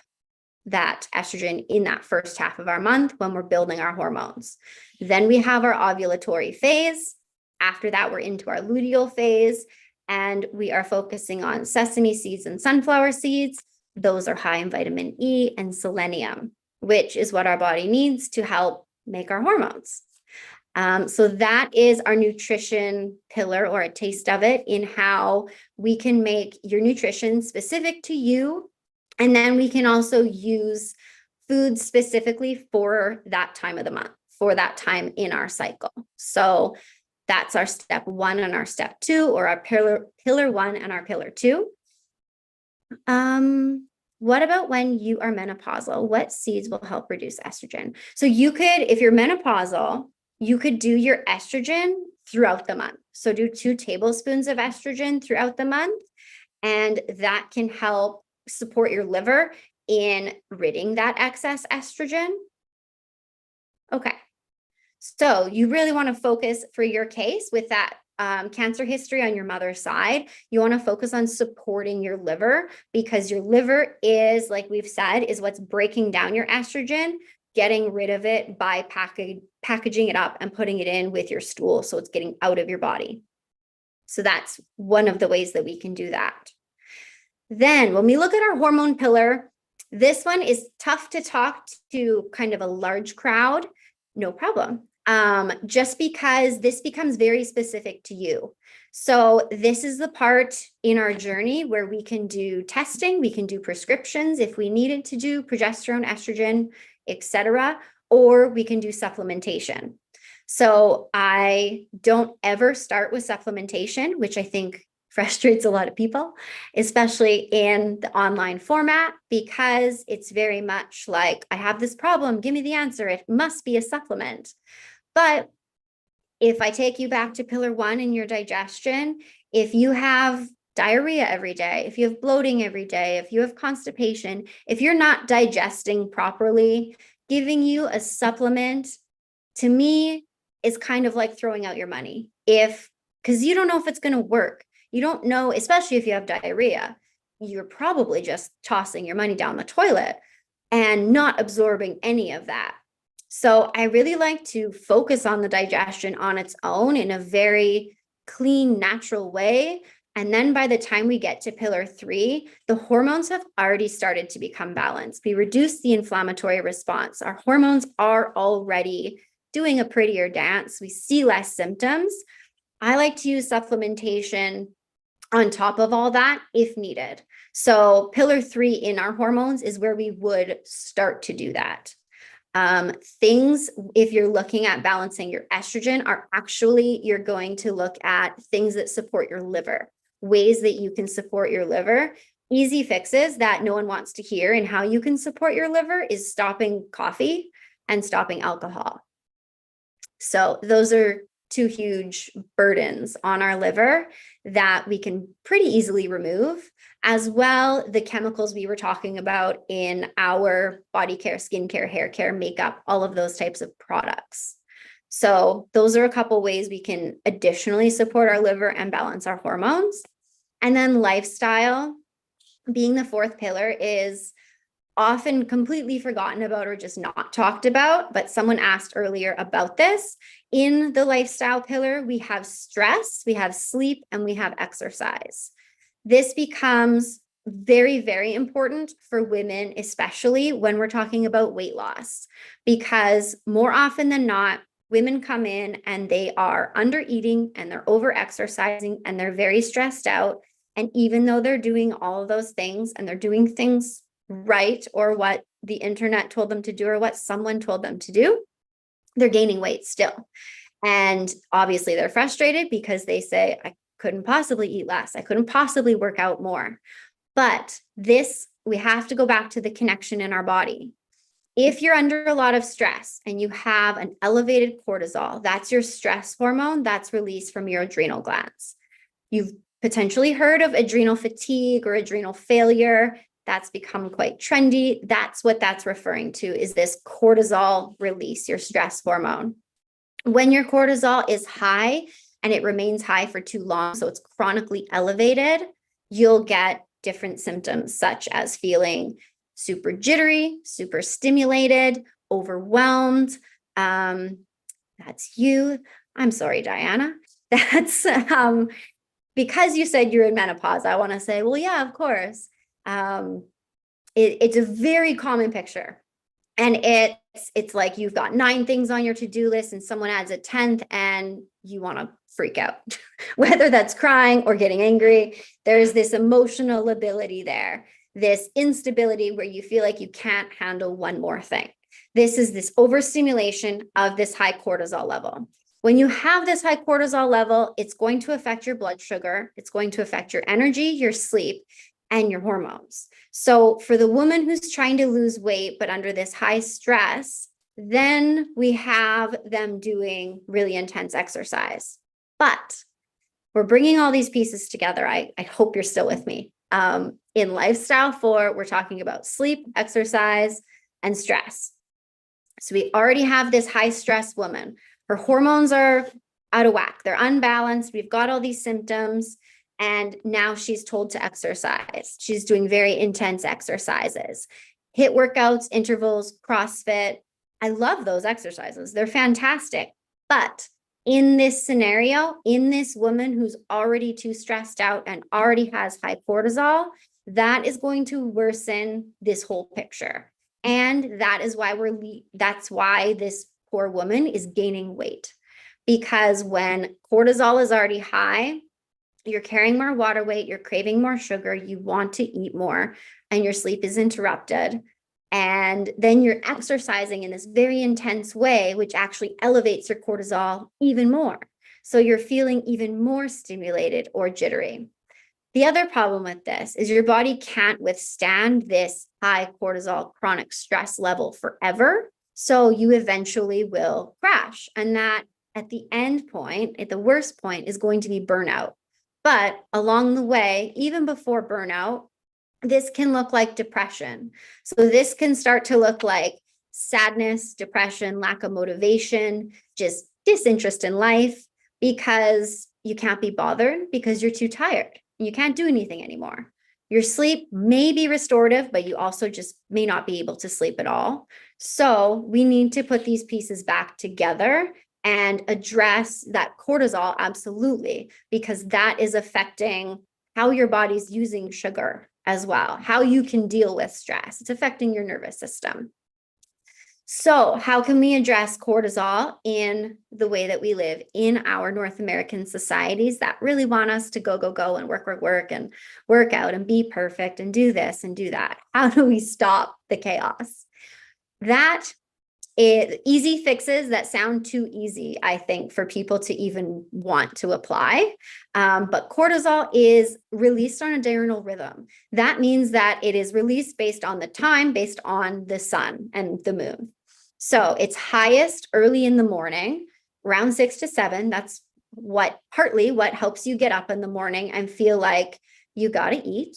that estrogen in that first half of our month when we're building our hormones. Then we have our ovulatory phase. After that, we're into our luteal phase, and we are focusing on sesame seeds and sunflower seeds. Those are high in vitamin E and selenium, which is what our body needs to help make our hormones. So that is our nutrition pillar, or a taste of it, in how we can make your nutrition specific to you. And then we can also use foods specifically for that time of the month, for that time in our cycle. So that's our step 1 and our step 2, or our pillar 1 and our pillar 2. What about when you are menopausal? What seeds will help reduce estrogen? So you could, if you're menopausal, you could do your estrogen throughout the month. So do 2 tablespoons of estrogen throughout the month, and that can help support your liver in ridding that excess estrogen. Okay, so you really want to focus, for your case with that cancer history on your mother's side, you want to focus on supporting your liver, because your liver is, like we've said, is what's breaking down your estrogen, getting rid of it by packaging it up and putting it in with your stool, so it's getting out of your body. So that's one of the ways that we can do that. Then when we look at our hormone pillar, this one is tough to talk to kind of a large crowd. No problem. Just because this becomes very specific to you. So this is the part in our journey where we can do testing, we can do prescriptions if we needed to do progesterone, estrogen, etc., or we can do supplementation. So I don't ever start with supplementation, which I think frustrates a lot of people, especially in the online format, because it's very much like, I have this problem, give me the answer, it must be a supplement. But if I take you back to pillar 1 in your digestion, if you have diarrhea every day, if you have bloating every day, if you have constipation, if you're not digesting properly, giving you a supplement, to me, is kind of like throwing out your money because you don't know if it's going to work. You don't know, especially if you have diarrhea, you're probably just tossing your money down the toilet and not absorbing any of that. So I really like to focus on the digestion on its own in a very clean, natural way. And then by the time we get to pillar 3, the hormones have already started to become balanced. We reduce the inflammatory response. Our hormones are already doing a prettier dance. We see less symptoms. I like to use supplementation on top of all that if needed. So pillar 3 in our hormones is where we would start to do that. Things, if you're looking at balancing your estrogen, are actually, you're going to look at things that support your liver, ways that you can support your liver. Easy fixes that no one wants to hear and how you can support your liver is stopping coffee and stopping alcohol. So those are 2 huge burdens on our liver that we can pretty easily remove. As well, the chemicals we were talking about in our body care, skincare, hair care, makeup, all of those types of products. So those are a couple ways we can additionally support our liver and balance our hormones. And then lifestyle, being the 4th pillar, is often completely forgotten about or just not talked about, but someone asked earlier about this. In the lifestyle pillar, we have stress, we have sleep, and we have exercise. This becomes very, very important for women, especially when we're talking about weight loss, because more often than not, women come in and they are under eating and they're over exercising and they're very stressed out. And even though they're doing all of those things and they're doing things right, or what the internet told them to do, or what someone told them to do, they're gaining weight still. And obviously they're frustrated because they say, I couldn't possibly eat less. I couldn't possibly work out more. But this, we have to go back to the connection in our body. If you're under a lot of stress and you have an elevated cortisol, that's your stress hormone that's released from your adrenal glands. You've potentially heard of adrenal fatigue or adrenal failure. That's become quite trendy. That's what that's referring to, is this cortisol release, your stress hormone. When your cortisol is high and it remains high for too long, so it's chronically elevated, you'll get different symptoms such as feeling super jittery, super stimulated, overwhelmed. That's you. I'm sorry, Diana. That's because you said you're in menopause. I want to say, well, yeah, of course. It's a very common picture. And it's like you've got 9 things on your to-do list and someone adds a 10th and you want to freak out, whether that's crying or getting angry. There's this emotional ability there, this instability where you feel like you can't handle one more thing. This is this overstimulation of this high cortisol level. When you have this high cortisol level, it's going to affect your blood sugar. It's going to affect your energy, your sleep, and your hormones. So for the woman who's trying to lose weight, but under this high stress, then we have them doing really intense exercise. But we're bringing all these pieces together. I hope you're still with me. In lifestyle 4, we're talking about sleep, exercise, and stress. So we already have this high stress woman. Her hormones are out of whack. They're unbalanced. We've got all these symptoms. And now she's told to exercise. She's doing very intense exercises, HIIT workouts, intervals, CrossFit. I love those exercises. They're fantastic. But in this scenario, in this woman who's already too stressed out and already has high cortisol, that is going to worsen this whole picture. And that is why that's why this poor woman is gaining weight. Because when cortisol is already high, you're carrying more water weight, you're craving more sugar, you want to eat more, and your sleep is interrupted. And then you're exercising in this very intense way, which actually elevates your cortisol even more. So you're feeling even more stimulated or jittery. The other problem with this is your body can't withstand this high cortisol chronic stress level forever. So you eventually will crash. And that at the end point, at the worst point, is going to be burnout. But along the way, even before burnout, this can look like depression. So this can start to look like sadness, depression, lack of motivation, just disinterest in life because you can't be bothered because you're too tired. You can't do anything anymore. Your sleep may be restorative, but you also just may not be able to sleep at all. So we need to put these pieces back together and address that cortisol, absolutely, because that is affecting how your body's using sugar as well, how you can deal with stress. It's affecting your nervous system. So how can we address cortisol in the way that we live in our North American societies that really want us to go, go, go and work and work out and be perfect and do this and do that? How do we stop the chaos? That is easy fixes that sound too easy, I think, for people to even want to apply. But cortisol is released on a diurnal rhythm. That means that it is released based on the time, based on the sun and the moon. So it's highest early in the morning, around 6 to 7. That's partly what helps you get up in the morning and feel like you got to eat.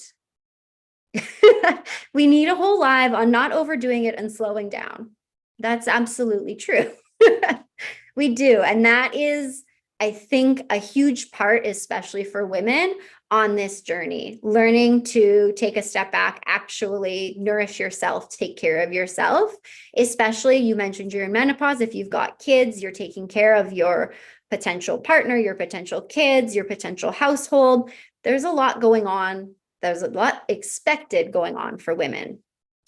We need a whole live on not overdoing it and slowing down. That's absolutely true. We do. And that is, I think, a huge part, especially for women on this journey, learning to take a step back, actually nourish yourself, take care of yourself. Especially, you mentioned you're in menopause. If you've got kids, you're taking care of your potential partner, your potential kids, your potential household. There's a lot going on. There's a lot expected going on for women.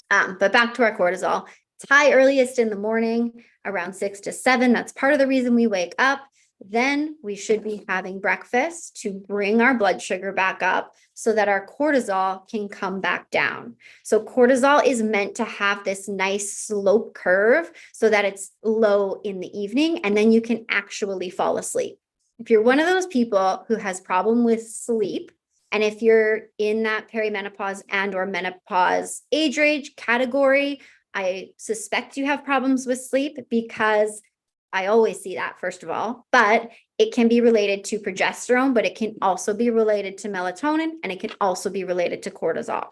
But back to our cortisol. It's high earliest in the morning, around 6 to 7. That's part of the reason we wake up. Then we should be having breakfast to bring our blood sugar back up so that our cortisol can come back down. So cortisol is meant to have this nice slope curve so that it's low in the evening, and then you can actually fall asleep. If you're one of those people who has problem with sleep, and if you're in that perimenopause and or menopause age range category, I suspect you have problems with sleep because I always see that, first of all, but it can be related to progesterone, but it can also be related to melatonin, and it can also be related to cortisol.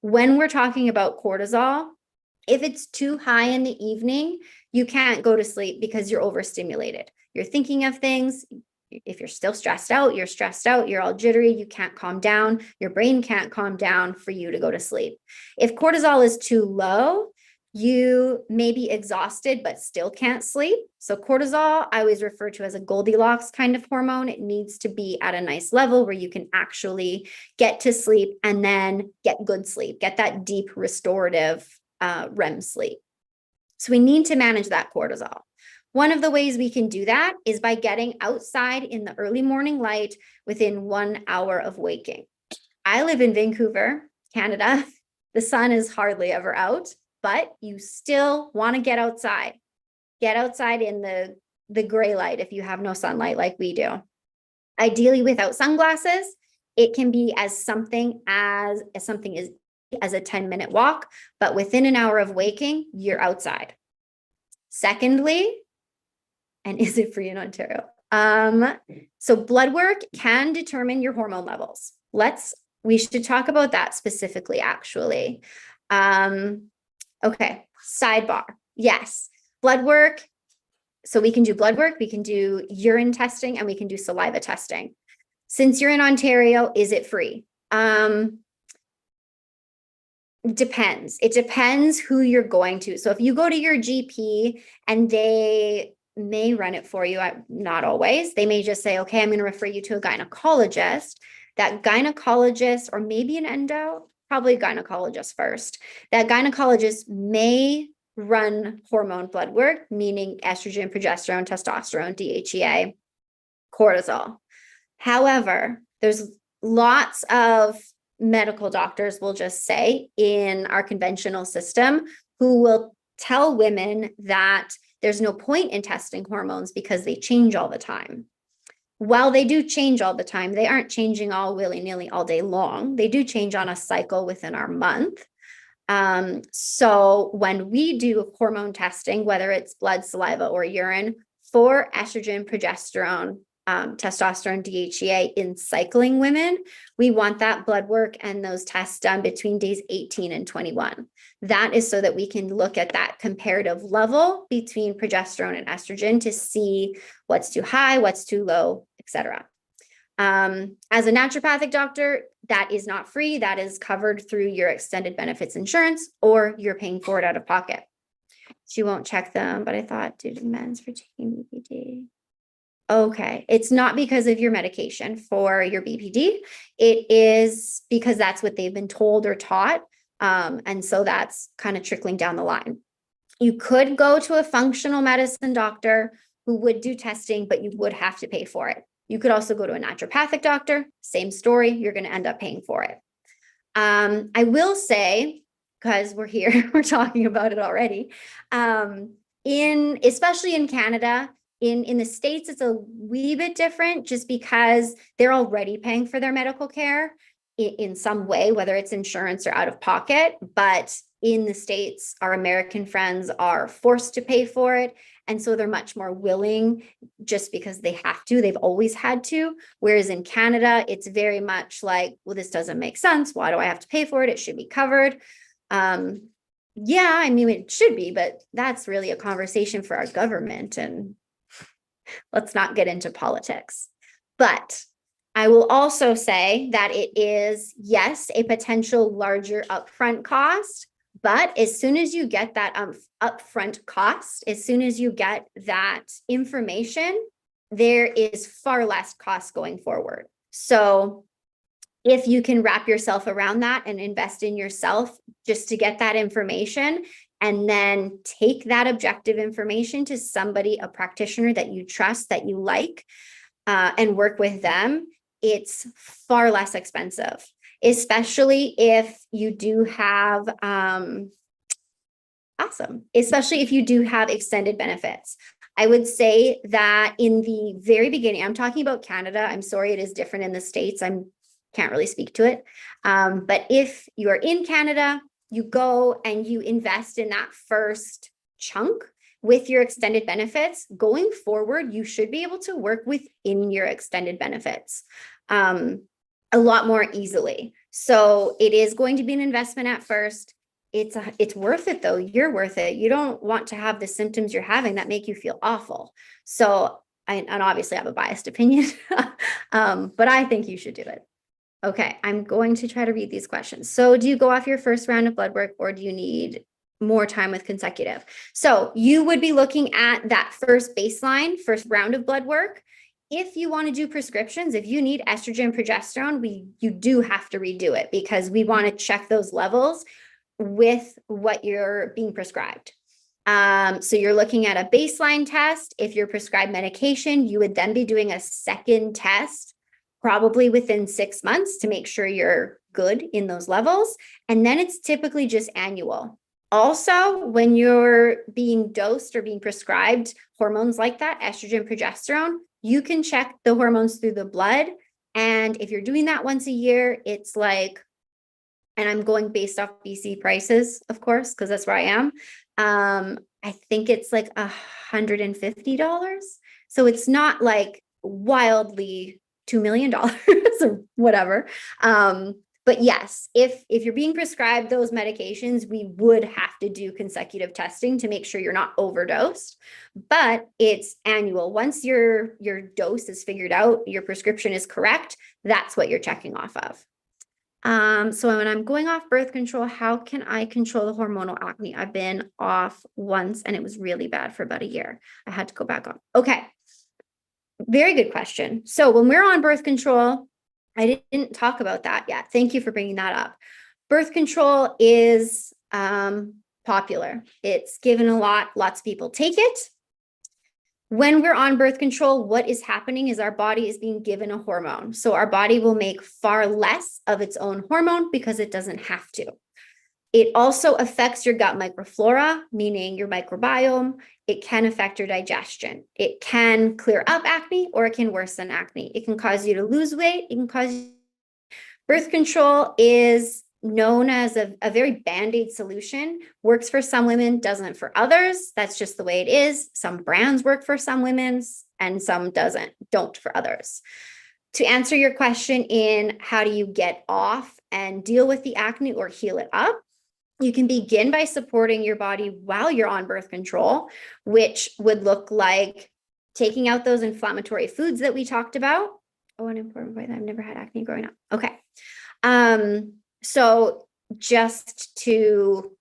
When we're talking about cortisol, if it's too high in the evening, you can't go to sleep because you're overstimulated. You're thinking of things. If you're still stressed out, you're all jittery, you can't calm down, your brain can't calm down for you to go to sleep. If cortisol is too low, you may be exhausted, but still can't sleep. So cortisol, I always refer to as a Goldilocks kind of hormone. It needs to be at a nice level where you can actually get to sleep and then get good sleep, get that deep restorative REM sleep. So we need to manage that cortisol. One of the ways we can do that is by getting outside in the early morning light within 1 hour of waking. I live in Vancouver, Canada. The sun is hardly ever out, but you still want to get outside. Get outside in the gray light if you have no sunlight like we do. Ideally without sunglasses. It can be as something as a 10-minute walk, but within an hour of waking, you're outside. Secondly, and is it free in Ontario? So blood work can determine your hormone levels. We should talk about that specifically, actually. Okay, sidebar. Yes, blood work. So we can do blood work, we can do urine testing, and we can do saliva testing. Since you're in Ontario, is it free? Depends. It depends who you're going to. So if you go to your GP and they may run it for you, not always. They may just say, okay, I'm going to refer you to a gynecologist. That gynecologist, or maybe an endo, probably a gynecologist first. That gynecologist may run hormone blood work, meaning estrogen, progesterone, testosterone, DHEA, cortisol. However, there's lots of medical doctors, will just say, in our conventional system who will tell women that there's no point in testing hormones because they change all the time. While they do change all the time, they aren't changing all willy-nilly all day long. They do change on a cycle within our month. So when we do hormone testing, whether it's blood, saliva, or urine, for estrogen, progesterone, testosterone, DHEA in cycling women, we want that blood work and those tests done between days 18 and 21. That is so that we can look at that comparative level between progesterone and estrogen to see what's too high, what's too low, etc. As a naturopathic doctor, that is not free. That is covered through your extended benefits insurance, or you're paying for it out of pocket. She won't check them, but I thought due to meds for taking BPD. Okay, it's not because of your medication for your BPD. It is because that's what they've been told or taught. And so that's kind of trickling down the line. You could go to a functional medicine doctor who would do testing, but you would have to pay for it. You could also go to a naturopathic doctor, same story, you're going to end up paying for it. I will say, because we're here, we're talking about it already, especially in Canada, in the States, it's a wee bit different just because they're already paying for their medical care in some way, whether it's insurance or out of pocket. But in the States, our American friends are forced to pay for it. And so they're much more willing just because they have to, they've always had to. Whereas in Canada, it's very much like, well, this doesn't make sense. Why do I have to pay for it? It should be covered. Yeah, I mean, it should be, but that's really a conversation for our government, and let's not get into politics. But I will also say that it is, yes, a potential larger upfront cost, but as soon as you get that upfront cost, as soon as you get that information, there is far less cost going forward. So if you can wrap yourself around that and invest in yourself just to get that information, and then take that objective information to somebody, a practitioner that you trust, that you like, and work with them, it's far less expensive, especially if you do have, especially if you do have extended benefits. I would say that in the very beginning, I'm talking about Canada. I'm sorry, it is different in the States. Can't really speak to it. But if you're in Canada, you go and you invest in that first chunk with your extended benefits. Going forward, you should be able to work within your extended benefits a lot more easily. So it is going to be an investment at first. It's worth it though. You're worth it. You don't want to have the symptoms you're having that make you feel awful. So and obviously I have a biased opinion, but I think you should do it. Okay, I'm going to try to read these questions. So do you go off your first round of blood work, or do you need more time with consecutive? So you would be looking at that first baseline, first round of blood work. If you want to do prescriptions, if you need estrogen, progesterone, you do have to redo it because we want to check those levels with what you're being prescribed. So you're looking at a baseline test. If you're prescribed medication, you would then be doing a second test probably within 6 months to make sure you're good in those levels. And then it's typically just annual. Also, when you're being dosed or being prescribed hormones like that, estrogen, progesterone, you can check the hormones through the blood. And if you're doing that once a year, it's like, and I'm going based off BC prices, of course, because that's where I am. I think it's like $150. So it's not like wildly $2 million or whatever. But yes, if you're being prescribed those medications, we would have to do consecutive testing to make sure you're not overdosed, but it's annual. Once your dose is figured out, your prescription is correct, that's what you're checking off of. So when I'm going off birth control, how can I control the hormonal acne? I've been off once and it was really bad for about a year. I had to go back on. Okay. Very good question. So when we're on birth control, I didn't talk about that yet. Thank you for bringing that up. Birth control is popular. It's given a lot. Lots of people take it. When we're on birth control, what is happening is our body is being given a hormone. So our body will make far less of its own hormone because it doesn't have to. It also affects your gut microflora, meaning your microbiome. It can affect your digestion. It can clear up acne or it can worsen acne. It can cause you to lose weight. It can cause birth control is known as a very band-aid solution. Works for some women, doesn't for others. That's just the way it is. Some brands work for some women, and some don't for others. To answer your question in how do you get off and deal with the acne or heal it up, you can begin by supporting your body while you're on birth control, which would look like taking out those inflammatory foods that we talked about. Oh, an important point, I've never had acne growing up. Okay. So just to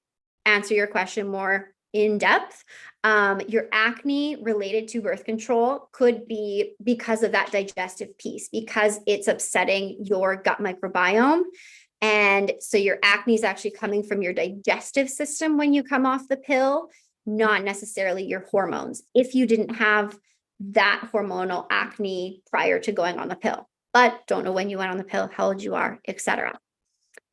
answer your question more in depth, your acne related to birth control could be because of that digestive piece, because it's upsetting your gut microbiome. And so your acne is actually coming from your digestive system when you come off the pill, not necessarily your hormones. If you didn't have that hormonal acne prior to going on the pill, but don't know when you went on the pill, how old you are, etc.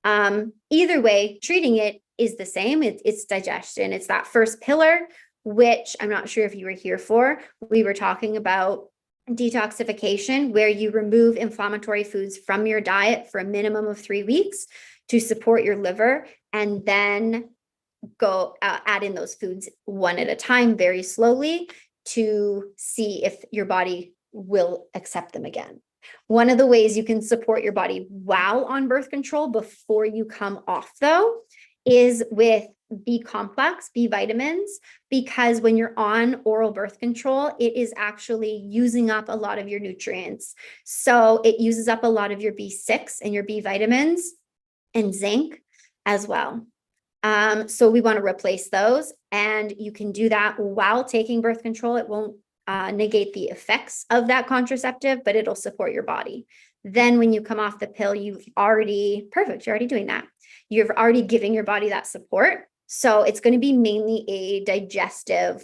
Either way, treating it is the same. It's digestion. It's that first pillar, which I'm not sure if you were here for. We were talking about detoxification, where you remove inflammatory foods from your diet for a minimum of 3 weeks to support your liver, and then go add in those foods one at a time, very slowly, to see if your body will accept them again. One of the ways you can support your body while on birth control before you come off, though, is with B complex, B vitamins, because when you're on oral birth control, it is actually using up a lot of your nutrients. So it uses up a lot of your B6 and your B vitamins and zinc as well. So we want to replace those, and you can do that while taking birth control. It won't negate the effects of that contraceptive, but it'll support your body. Then when you come off the pill, you're already doing that. You're already giving your body that support. So it's going to be mainly a digestive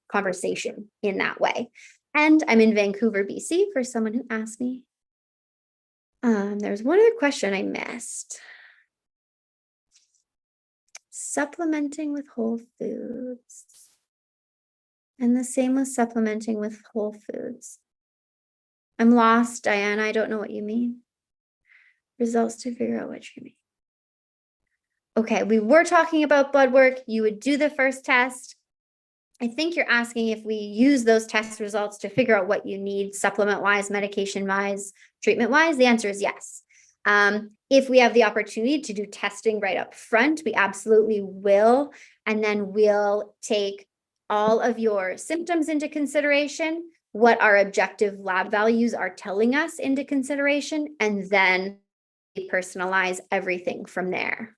conversation in that way. And I'm in Vancouver, BC, for someone who asked me. There's one other question I missed. Supplementing with whole foods. And the same with supplementing with whole foods. I'm lost, Diana. I don't know what you mean. Results to figure out what you mean. Okay, we were talking about blood work. You would do the first test. I think you're asking if we use those test results to figure out what you need supplement-wise, medication-wise, treatment-wise. The answer is yes. If we have the opportunity to do testing right up front, we absolutely will. And then we'll take all of your symptoms into consideration, what our objective lab values are telling us into consideration, and then personalize everything from there.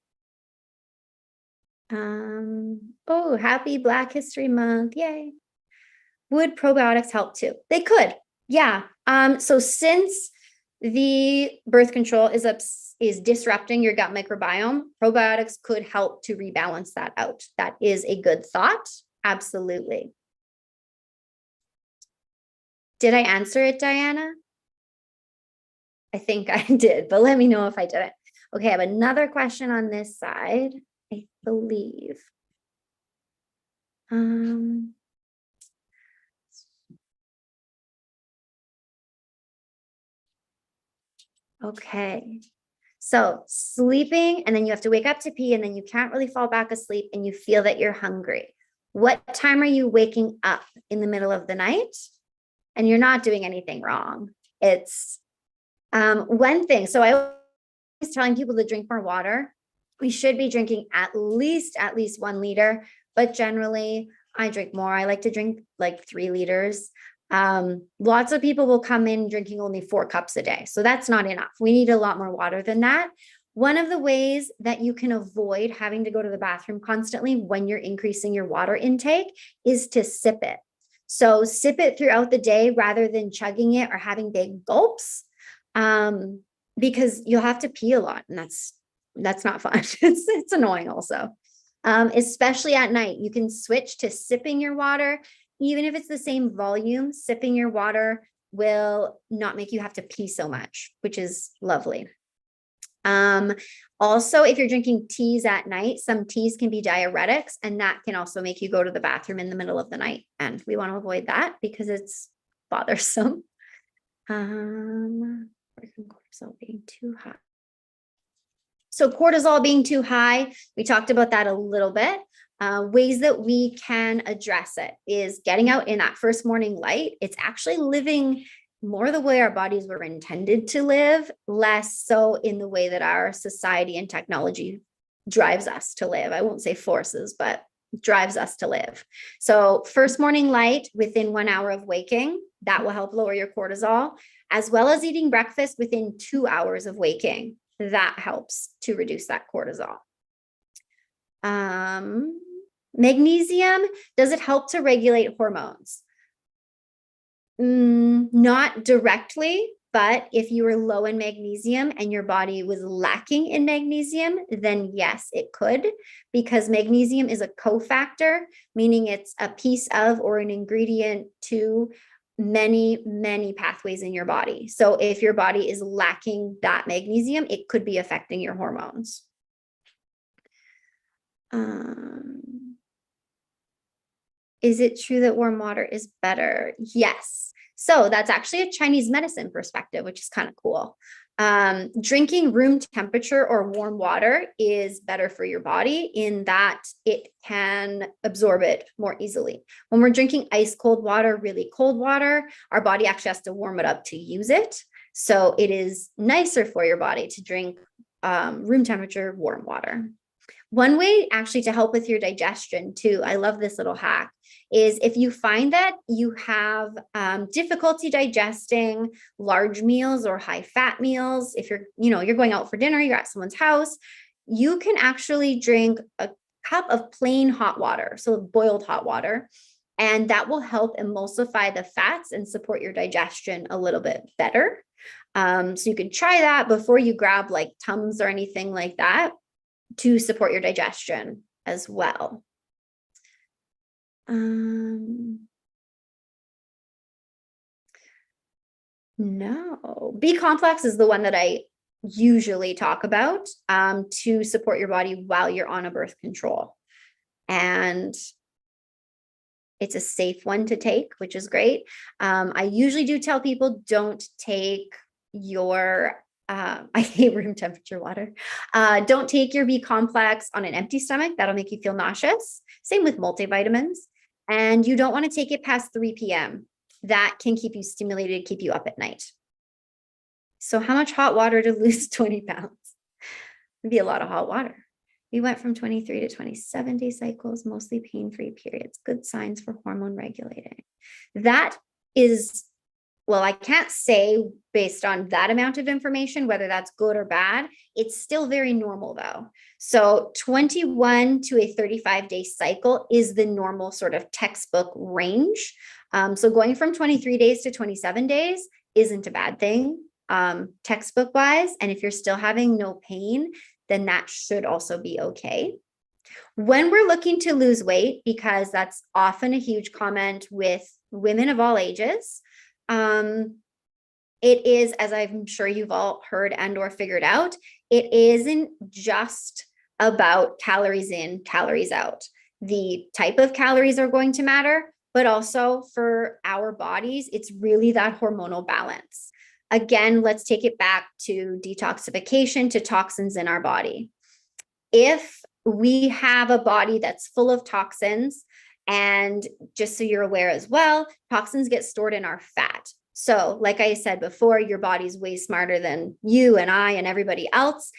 Oh, happy Black History Month. Yay. Would probiotics help too? They could. Yeah. So since the birth control is disrupting your gut microbiome, probiotics could help to rebalance that out. That is a good thought. Absolutely. Did I answer it, Diana? I think I did, but let me know if I didn't. Okay, I have another question on this side, I believe. Okay. So sleeping, and then you have to wake up to pee, and then you can't really fall back asleep, and you feel that you're hungry. What time are you waking up in the middle of the night? And you're not doing anything wrong. It's one thing. So I was telling people to drink more water. We should be drinking at least 1 liter, but generally I drink more. I like to drink like 3 liters. Lots of people will come in drinking only 4 cups a day. So that's not enough. We need a lot more water than that. One of the ways that you can avoid having to go to the bathroom constantly when you're increasing your water intake is to sip it. So sip it throughout the day rather than chugging it or having big gulps, because you'll have to pee a lot, and that's not fun. It's annoying also, especially at night. You can switch to sipping your water. Even if it's the same volume, sipping your water will not make you have to pee so much, which is lovely. Also, if you're drinking teas at night, some teas can be diuretics, and that can also make you go to the bathroom in the middle of the night. And we want to avoid that because it's bothersome. Cortisol being too high. So cortisol being too high, we talked about that a little bit. Ways that we can address it is getting out in that first morning light. It's actually living more the way our bodies were intended to live, less so in the way that our society and technology drives us to live. I won't say forces, but drives us to live. So first morning light within 1 hour of waking, that will help lower your cortisol, as well as eating breakfast within 2 hours of waking. That helps to reduce that cortisol. Magnesium, does it help to regulate hormones? Not directly, but if you were low in magnesium and your body was lacking in magnesium, then yes, it could, because magnesium is a cofactor, meaning it's a piece of or an ingredient to many, many pathways in your body. So if your body is lacking that magnesium, it could be affecting your hormones. Is it true that warm water is better? Yes. So that's actually a Chinese medicine perspective, which is kind of cool. Drinking room temperature or warm water is better for your body in that it can absorb it more easily. When we're drinking ice cold water, really cold water, our body actually has to warm it up to use it. So it is nicer for your body to drink room temperature warm water. One way actually to help with your digestion too, I love this little hack, is if you find that you have difficulty digesting large meals or high fat meals, if you're going out for dinner, you're at someone's house, you can actually drink a cup of plain hot water, so boiled hot water, and that will help emulsify the fats and support your digestion a little bit better. So you can try that before you grab like Tums or anything like that, to support your digestion as well. No, B complex is the one that I usually talk about to support your body while you're on a birth control. And it's a safe one to take, which is great. I usually do tell people don't take your I hate room temperature water. Don't take your B complex on an empty stomach. That'll make you feel nauseous. Same with multivitamins. And you don't want to take it past 3 p.m. That can keep you stimulated, keep you up at night. So how much hot water to lose 20 pounds? It'd be a lot of hot water. We went from 23 to 27 day cycles, mostly pain-free periods. Good signs for hormone regulating. That is, well, I can't say based on that amount of information, whether that's good or bad. It's still very normal though. So 21 to a 35-day cycle is the normal sort of textbook range. So going from 23 days to 27 days isn't a bad thing, textbook wise. And if you're still having no pain, then that should also be okay. When we're looking to lose weight, because that's often a huge comment with women of all ages, it is, as I'm sure you've all heard and or figured out, it isn't just about calories in, calories out. The type of calories are going to matter, but also for our bodies, it's really that hormonal balance. Again, let's take it back to detoxification, to toxins in our body. If we have a body that's full of toxins, and just so you're aware as well, toxins get stored in our fat. So like I said before, your body's way smarter than you and I and everybody else.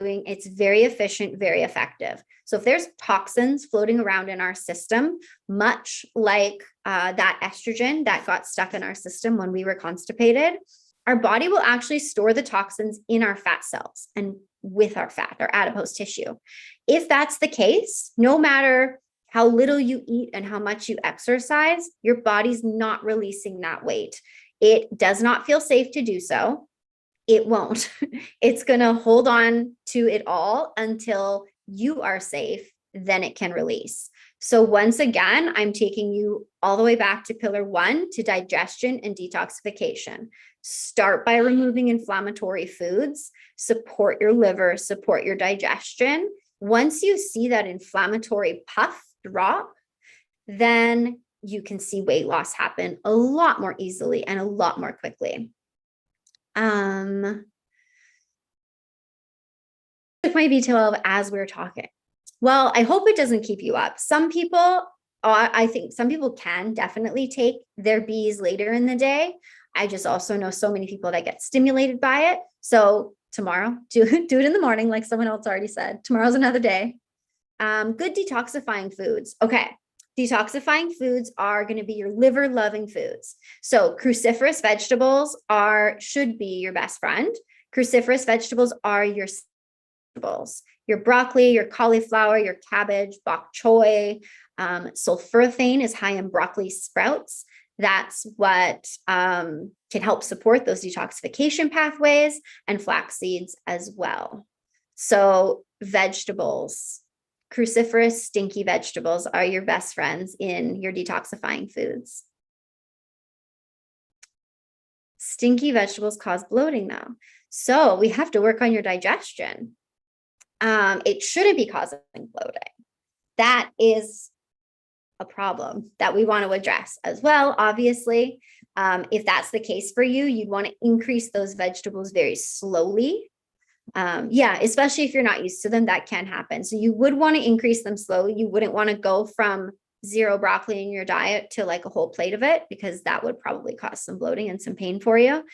It's very efficient, very effective. So if there's toxins floating around in our system, much like that estrogen that got stuck in our system when we were constipated, our body will actually store the toxins in our fat cells and with our fat, our adipose tissue. If that's the case, no matter how little you eat and how much you exercise, your body's not releasing that weight. It does not feel safe to do so. It won't. It's going to hold on to it all until you are safe, then it can release. So once again, I'm taking you all the way back to pillar 1, to digestion and detoxification. Start by removing inflammatory foods, support your liver, support your digestion. Once you see that inflammatory puff drop, then you can see weight loss happen a lot more easily and a lot more quickly. took my B12 as we were talking. Well, I hope it doesn't keep you up. Some people, I think some people can definitely take their Bs later in the day. I just also know so many people that get stimulated by it. So tomorrow, do it in the morning, like someone else already said. Tomorrow's another day. Good detoxifying foods. Okay. Detoxifying foods are going to be your liver loving foods. So cruciferous vegetables should be your best friend. Cruciferous vegetables are your vegetables, your broccoli, your cauliflower, your cabbage, bok choy. Sulforaphane is high in broccoli sprouts. That's what can help support those detoxification pathways, and flax seeds as well. So vegetables, cruciferous, stinky vegetables are your best friends in your detoxifying foods. Stinky vegetables cause bloating though. So we have to work on your digestion. It shouldn't be causing bloating. That is a problem that we want to address as well. Obviously, if that's the case for you, you'd want to increase those vegetables very slowly. Especially if you're not used to them, that can happen. So you would want to increase them slowly. You wouldn't want to go from 0 broccoli in your diet to like a whole plate of it, because that would probably cause some bloating and some pain for you.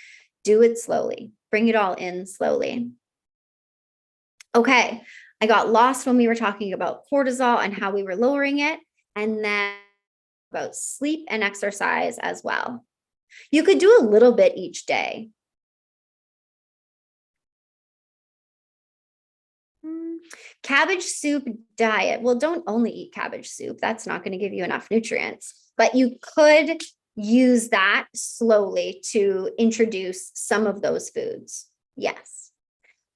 Do it slowly. Bring it all in slowly. Okay, I got lost when we were talking about cortisol and how we were lowering it, and then about sleep and exercise as well. You could do a little bit each day. Cabbage soup diet. Well, don't only eat cabbage soup. That's not going to give you enough nutrients, but you could use that slowly to introduce some of those foods. Yes.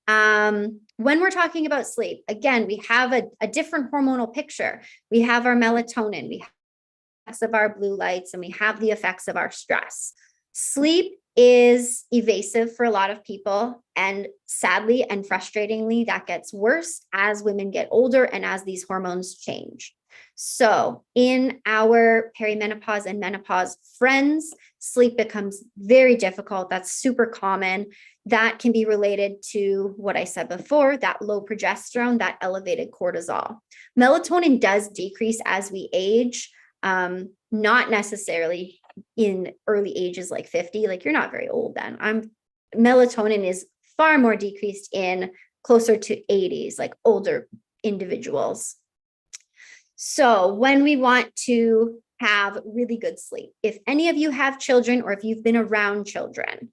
When we're talking about sleep, again, we have a different hormonal picture. We have our melatonin, we have the effects of our blue lights, and we have the effects of our stress. Sleep is evasive for a lot of people, and sadly and frustratingly, that gets worse as women get older and as these hormones change. So in our perimenopause and menopause friends, sleep becomes very difficult. That's super common. That can be related to what I said before, that low progesterone, that elevated cortisol. Melatonin does decrease as we age, not necessarily in early ages like 50, like you're not very old then. Melatonin is far more decreased in closer to 80s, like older individuals. So when we want to have really good sleep, if any of you have children or if you've been around children,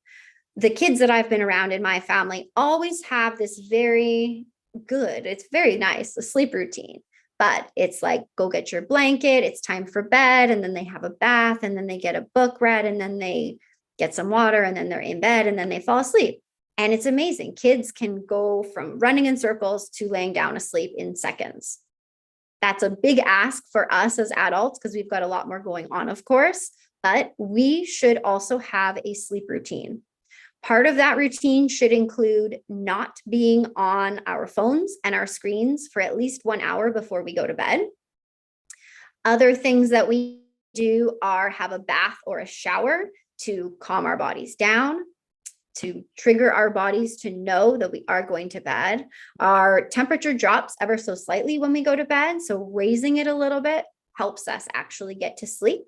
the kids that I've been around in my family always have this very good, it's very nice, a sleep routine. But it's like, go get your blanket, it's time for bed, and then they have a bath, and then they get a book read, and then they get some water, and then they're in bed, and then they fall asleep. And it's amazing. Kids can go from running in circles to laying down asleep in seconds. That's a big ask for us as adults because we've got a lot more going on, of course, but we should also have a sleep routine. Part of that routine should include not being on our phones and our screens for at least 1 hour before we go to bed. Other things that we do are have a bath or a shower to calm our bodies down, to trigger our bodies to know that we are going to bed. Our temperature drops ever so slightly when we go to bed, so raising it a little bit helps us actually get to sleep.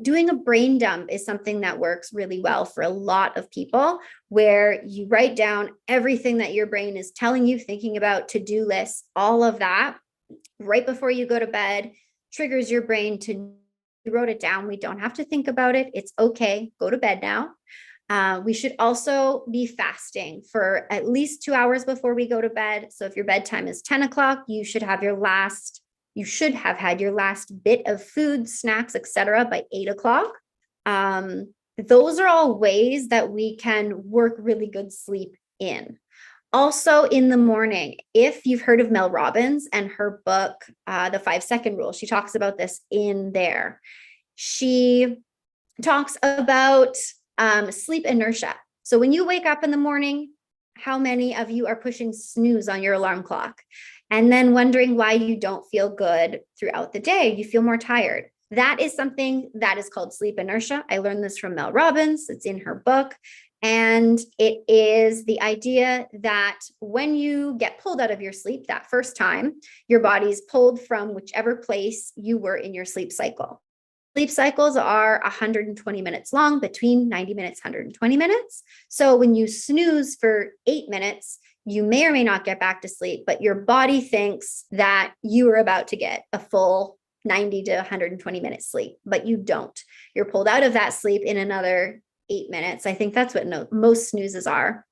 Doing a brain dump is something that works really well for a lot of people, where you write down everything that your brain is telling you, thinking about, to-do lists, all of that right before you go to bed, triggers your brain to, you wrote it down. We don't have to think about it. It's okay. Go to bed now. We should also be fasting for at least 2 hours before we go to bed. So if your bedtime is 10 o'clock, you should have had your last bit of food, snacks, etc. by 8 o'clock. Those are all ways that we can work really good sleep in. Also in the morning, if you've heard of Mel Robbins and her book, The 5-Second Rule, she talks about this in there. She talks about sleep inertia. So when you wake up in the morning, how many of you are pushing snooze on your alarm clock and then wondering why you don't feel good throughout the day? You feel more tired. That is something that is called sleep inertia. I learned this from Mel Robbins. It's in her book. And it is the idea that when you get pulled out of your sleep that first time, your body's pulled from whichever place you were in your sleep cycle. Sleep cycles are 120 minutes long, between 90 minutes, 120 minutes. So when you snooze for 8 minutes, you may or may not get back to sleep, but your body thinks that you are about to get a full 90 to 120 minutes sleep, but you don't. You're pulled out of that sleep in another 8 minutes. I think that's what most snoozes are.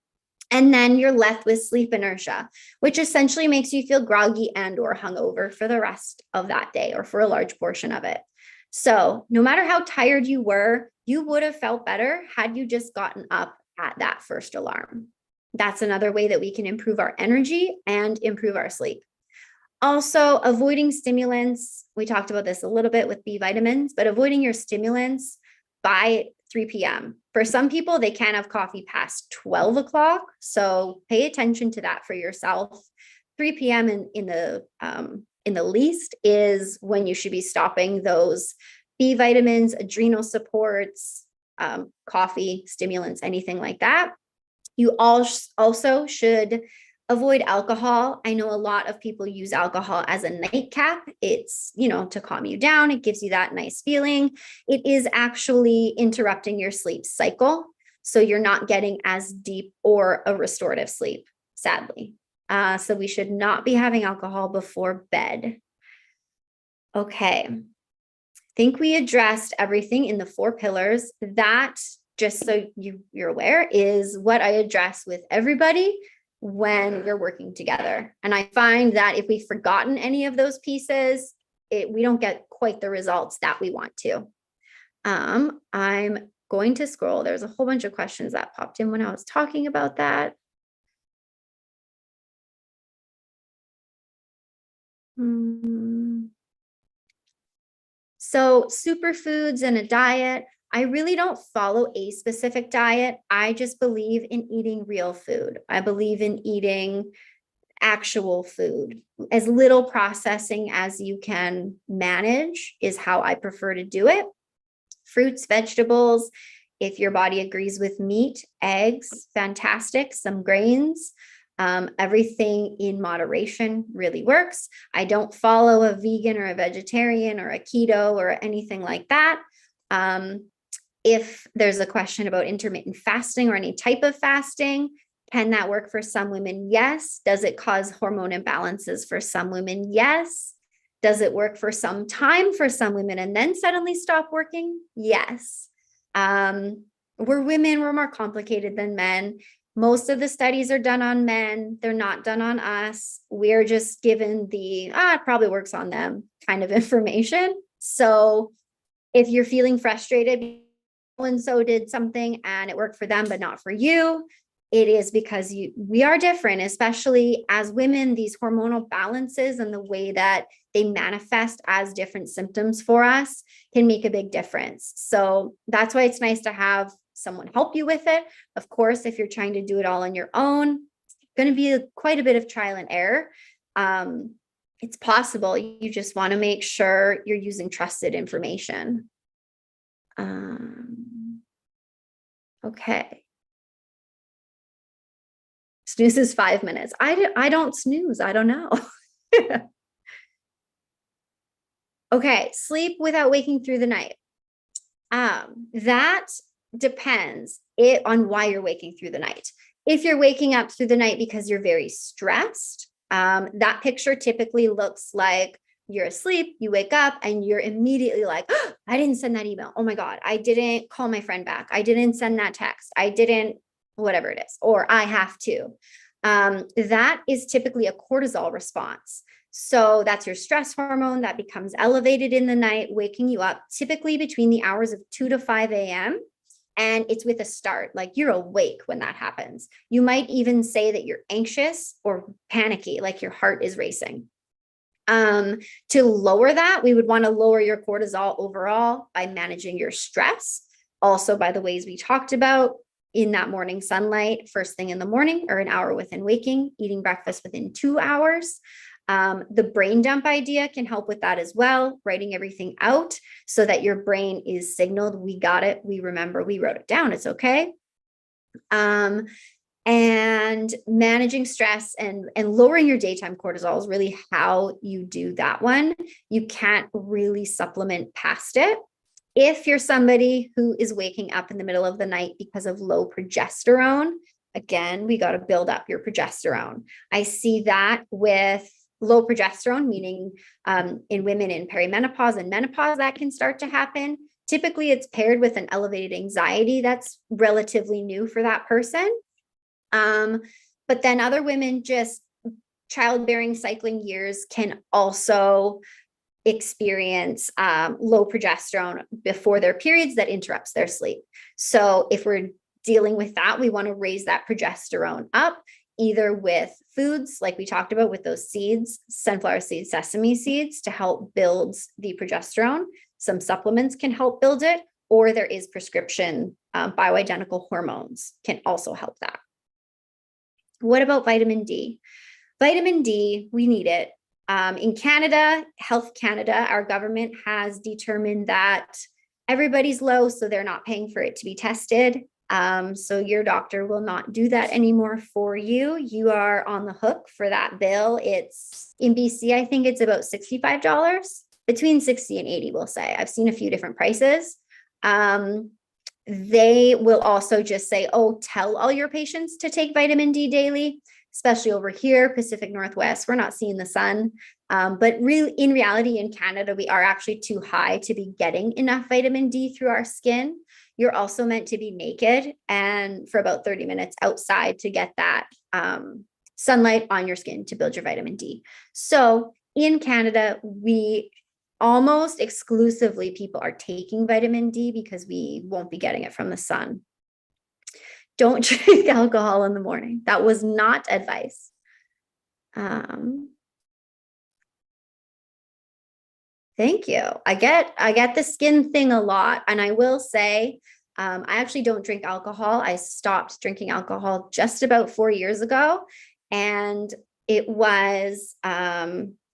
And then you're left with sleep inertia, which essentially makes you feel groggy and or hungover for the rest of that day or for a large portion of it. So no matter how tired you were, you would have felt better had you just gotten up at that first alarm. That's another way that we can improve our energy and improve our sleep. Also, avoiding stimulants. We talked about this a little bit with B vitamins, but avoiding your stimulants by 3 p.m. For some people, they can't have coffee past 12 o'clock. So pay attention to that for yourself. 3 p.m. in the least is when you should be stopping those B vitamins, adrenal supports, coffee, stimulants, anything like that. You also should avoid alcohol. I know a lot of people use alcohol as a nightcap. It's, to calm you down. It gives you that nice feeling. It is actually interrupting your sleep cycle. So you're not getting as deep or a restorative sleep, sadly. So we should not be having alcohol before bed. Okay. I think we addressed everything in the 4 pillars. That, just so you're aware, is what I address with everybody when we're working together. And I find that if we've forgotten any of those pieces, we don't get quite the results that we want to. I'm going to scroll. There's a whole bunch of questions that popped in when I was talking about that. So superfoods and a diet. I really don't follow a specific diet. I just believe in eating real food. I believe in eating actual food. As little processing as you can manage is how I prefer to do it. Fruits, vegetables. If your body agrees with meat, eggs, fantastic. Some grains. Everything in moderation really works. I don't follow a vegan or a vegetarian or a keto or anything like that. If there's a question about intermittent fasting or any type of fasting, can that work for some women? Yes. Does it cause hormone imbalances for some women? Yes. Does it work for some time for some women and then suddenly stop working? Yes. We're women, we're more complicated than men. Most of the studies are done on men. They're not done on us. We're just given the, it probably works on them kind of information. So if you're feeling frustrated, and so did something and it worked for them, but not for you, it is because we are different, especially as women. These hormonal balances and the way that they manifest as different symptoms for us can make a big difference. So that's why it's nice to have someone help you with it. Of course, if you're trying to do it all on your own, it's going to be quite a bit of trial and error. It's possible. You just want to make sure you're using trusted information. Okay. Snooze is 5 minutes. I don't snooze. I don't know. Okay. Sleep without waking through the night. That depends on why you're waking through the night. If you're waking up through the night because you're very stressed, that picture typically looks like you're asleep, you wake up and you're immediately like, oh, I didn't send that email. Oh my God, I didn't call my friend back. I didn't send that text. I didn't, whatever it is, or I have to. That is typically a cortisol response. So that's your stress hormone that becomes elevated in the night, waking you up typically between the hours of 2 to 5 a.m. And it's with a start, like you're awake when that happens. You might even say that you're anxious or panicky, like your heart is racing. To lower that, we would want to lower your cortisol overall by managing your stress. Also, by the ways we talked about, in that morning sunlight, first thing in the morning or an hour within waking, eating breakfast within 2 hours. The brain dump idea can help with that as well, writing everything out so that your brain is signaled, we got it, we remember, we wrote it down, it's okay. And managing stress and lowering your daytime cortisol is really how you do that one. You can't really supplement past it. If you're somebody who is waking up in the middle of the night because of low progesterone, again, we got to build up your progesterone. I see that with low progesterone, meaning in women in perimenopause and menopause, that can start to happen. Typically, it's paired with an elevated anxiety that's relatively new for that person. But then other women, just childbearing, cycling years, can also experience low progesterone before their periods that interrupts their sleep. So if we're dealing with that, we want to raise that progesterone up, either with foods like we talked about with those seeds, sunflower seeds, sesame seeds, to help build the progesterone. Some supplements can help build it, or there is prescription bioidentical hormones can also help that. What about vitamin D? Vitamin D, we need it. In Canada, Health Canada, our government has determined that everybody's low, so they're not paying for it to be tested. So your doctor will not do that anymore for you. You are on the hook for that bill. It's in BC, I think it's about $65, between 60 and 80, we'll say. I've seen a few different prices. They will also just say, oh, tell all your patients to take vitamin D daily, especially over here, Pacific Northwest. We're not seeing the sun. But really, in reality, in Canada, we are actually too high to be getting enough vitamin D through our skin. You're also meant to be naked and for about 30 minutes outside to get that sunlight on your skin to build your vitamin D. So in Canada, we almost exclusively people are taking vitamin D because we won't be getting it from the sun. Don't drink alcohol in the morning. That was not advice. Thank you. I get the skin thing a lot. And I will say, I actually don't drink alcohol. I stopped drinking alcohol just about 4 years ago. And it was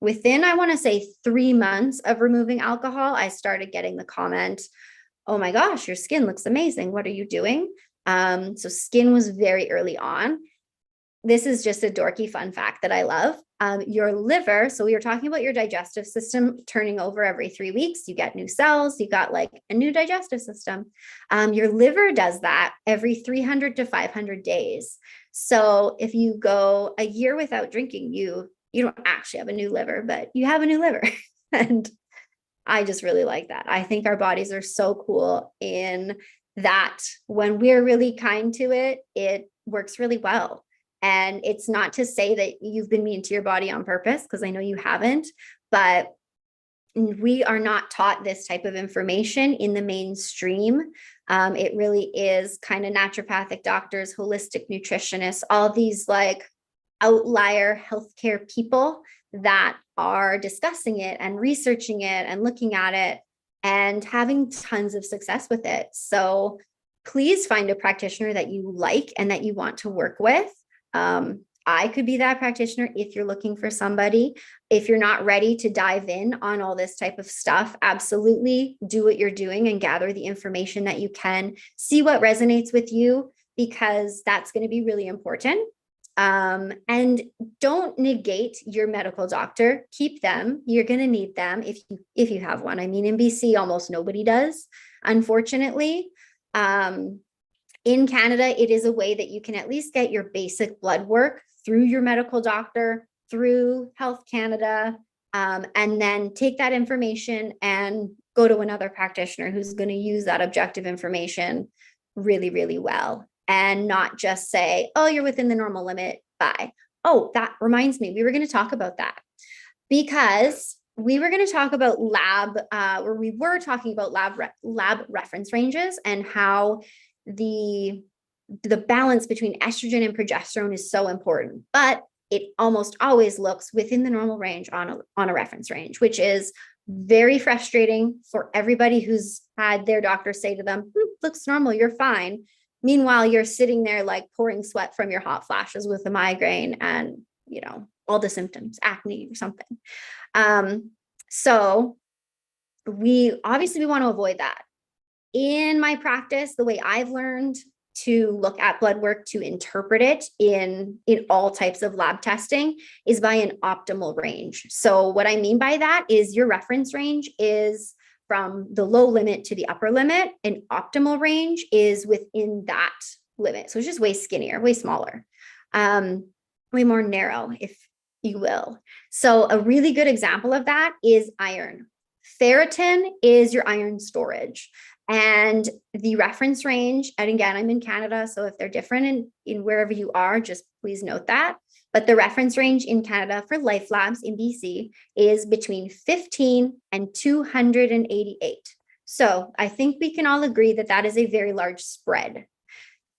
within, I want to say 3 months of removing alcohol, I started getting the comment, oh my gosh, your skin looks amazing. What are you doing? So skin was very early on. This is just a dorky fun fact that I love. Your liver, so we were talking about your digestive system turning over every 3 weeks. You get new cells, you got like a new digestive system. Your liver does that every 300 to 500 days. So if you go a year without drinking, you don't actually have a new liver, but you have a new liver. And I just really like that. I think our bodies are so cool in that when we're really kind to it, it works really well. And it's not to say that you've been mean to your body on purpose, because I know you haven't, but we are not taught this type of information in the mainstream. It really is kind of naturopathic doctors, holistic nutritionists, all these like outlier healthcare people that are discussing it and researching it and looking at it and having tons of success with it. So please find a practitioner that you like and that you want to work with. I could be that practitioner if you're looking for somebody. If you're not ready to dive in on all this type of stuff, absolutely do what you're doing and gather the information that you can, see what resonates with you, because that's going to be really important. And don't negate your medical doctor. Keep them. You're going to need them if you have one. I mean, in BC, almost nobody does, unfortunately. In Canada, it is a way that you can at least get your basic blood work through your medical doctor, through Health Canada, and then take that information and go to another practitioner who's going to use that objective information really, really well, and not just say, oh, you're within the normal limit, bye. Oh, that reminds me, we were going to talk about that, because we were going to talk about lab reference ranges and how the balance between estrogen and progesterone is so important, but it almost always looks within the normal range on a reference range, which is very frustrating for everybody who's had their doctor say to them, looks normal, you're fine. Meanwhile, you're sitting there like pouring sweat from your hot flashes with a migraine and, all the symptoms, acne or something. So we want to avoid that. In my practice, the way I've learned, to look at blood work to interpret it in all types of lab testing is by an optimal range. So what I mean by that is your reference range is from the low limit to the upper limit. An optimal range is within that limit. So it's just way skinnier, way smaller, way more narrow, if you will. So a really good example of that is iron. Ferritin is your iron storage. And the reference range, and again, I'm in Canada, so if they're different in wherever you are, just please note that. But the reference range in Canada for Life Labs in BC is between 15 and 288. So I think we can all agree that that is a very large spread.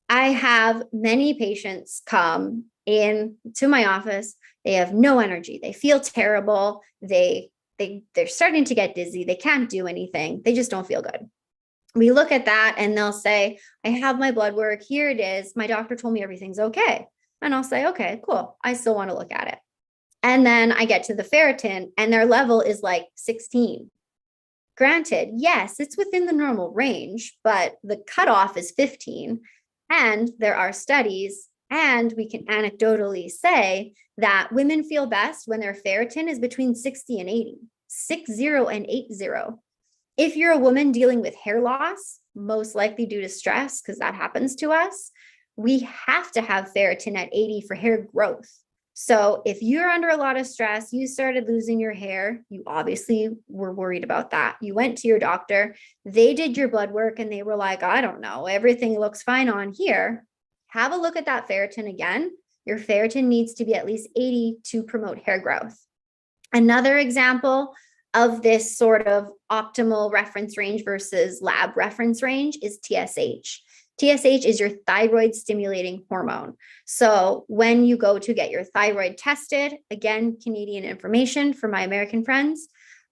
I have many patients come in to my office. They have no energy. They feel terrible. They're starting to get dizzy. They can't do anything. They just don't feel good. We look at that and they'll say, I have my blood work. Here it is. My doctor told me everything's okay. And I'll say, okay, cool. I still want to look at it. And then I get to the ferritin and their level is like 16. Granted, yes, it's within the normal range, but the cutoff is 15. And there are studies, and we can anecdotally say that women feel best when their ferritin is between 60 and 80, 60 and 80. If you're a woman dealing with hair loss, most likely due to stress, because that happens to us, we have to have ferritin at 80 for hair growth. So if you're under a lot of stress, you started losing your hair, you obviously were worried about that. You went to your doctor, they did your blood work and they were like, I don't know, everything looks fine on here. Have a look at that ferritin again. Your ferritin needs to be at least 80 to promote hair growth. Another example of this sort of optimal reference range versus lab reference range is TSH. TSH is your thyroid stimulating hormone. So when you go to get your thyroid tested, again, Canadian information for my American friends,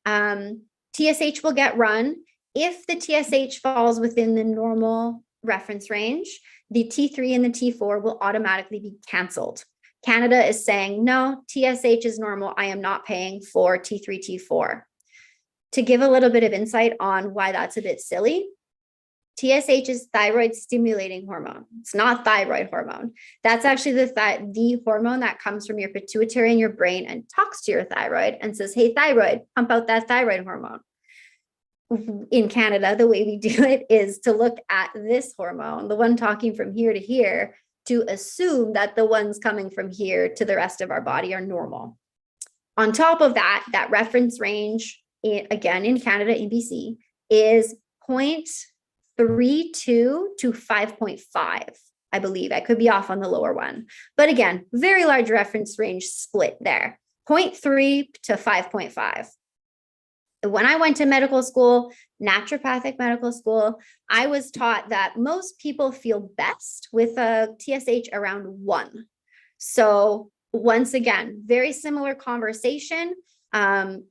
TSH will get run. If the TSH falls within the normal reference range, the T3 and the T4 will automatically be canceled. Canada is saying, no, TSH is normal. I am not paying for T3, T4. To give a little bit of insight on why that's a bit silly, TSH is thyroid stimulating hormone. It's not thyroid hormone. That's actually the hormone that comes from your pituitary in your brain and talks to your thyroid and says, hey, thyroid, pump out that thyroid hormone. In Canada, the way we do it is to look at this hormone, the one talking from here to here, to assume that the ones coming from here to the rest of our body are normal. On top of that, that reference range, again, in Canada, in BC, is 0.32 to 5.5, I believe. I could be off on the lower one. But again, very large reference range split there, 0.3 to 5.5. When I went to medical school, naturopathic medical school, I was taught that most people feel best with a TSH around 1. So once again, very similar conversation.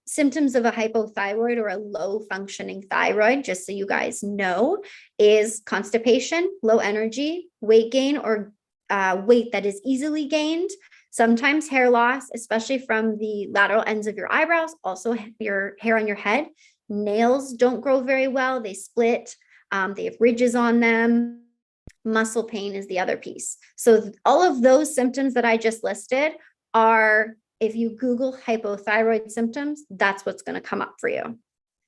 Symptoms of a hypothyroid or a low functioning thyroid, just so you guys know, is constipation, low energy, weight gain or weight that is easily gained, sometimes hair loss, especially from the lateral ends of your eyebrows, also your hair on your head. Nails don't grow very well, they split, they have ridges on them. Muscle pain is the other piece. So all of those symptoms that I just listed are, if you Google hypothyroid symptoms, that's what's going to come up for you.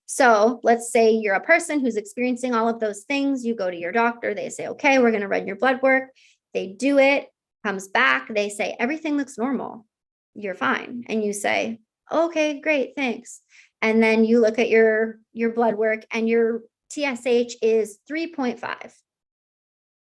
So let's say you're a person who's experiencing all of those things. You go to your doctor, they say, okay, we're going to run your blood work. They do it, comes back. They say, everything looks normal. You're fine. And you say, okay, great, thanks. And then you look at your blood work and your TSH is 3.5.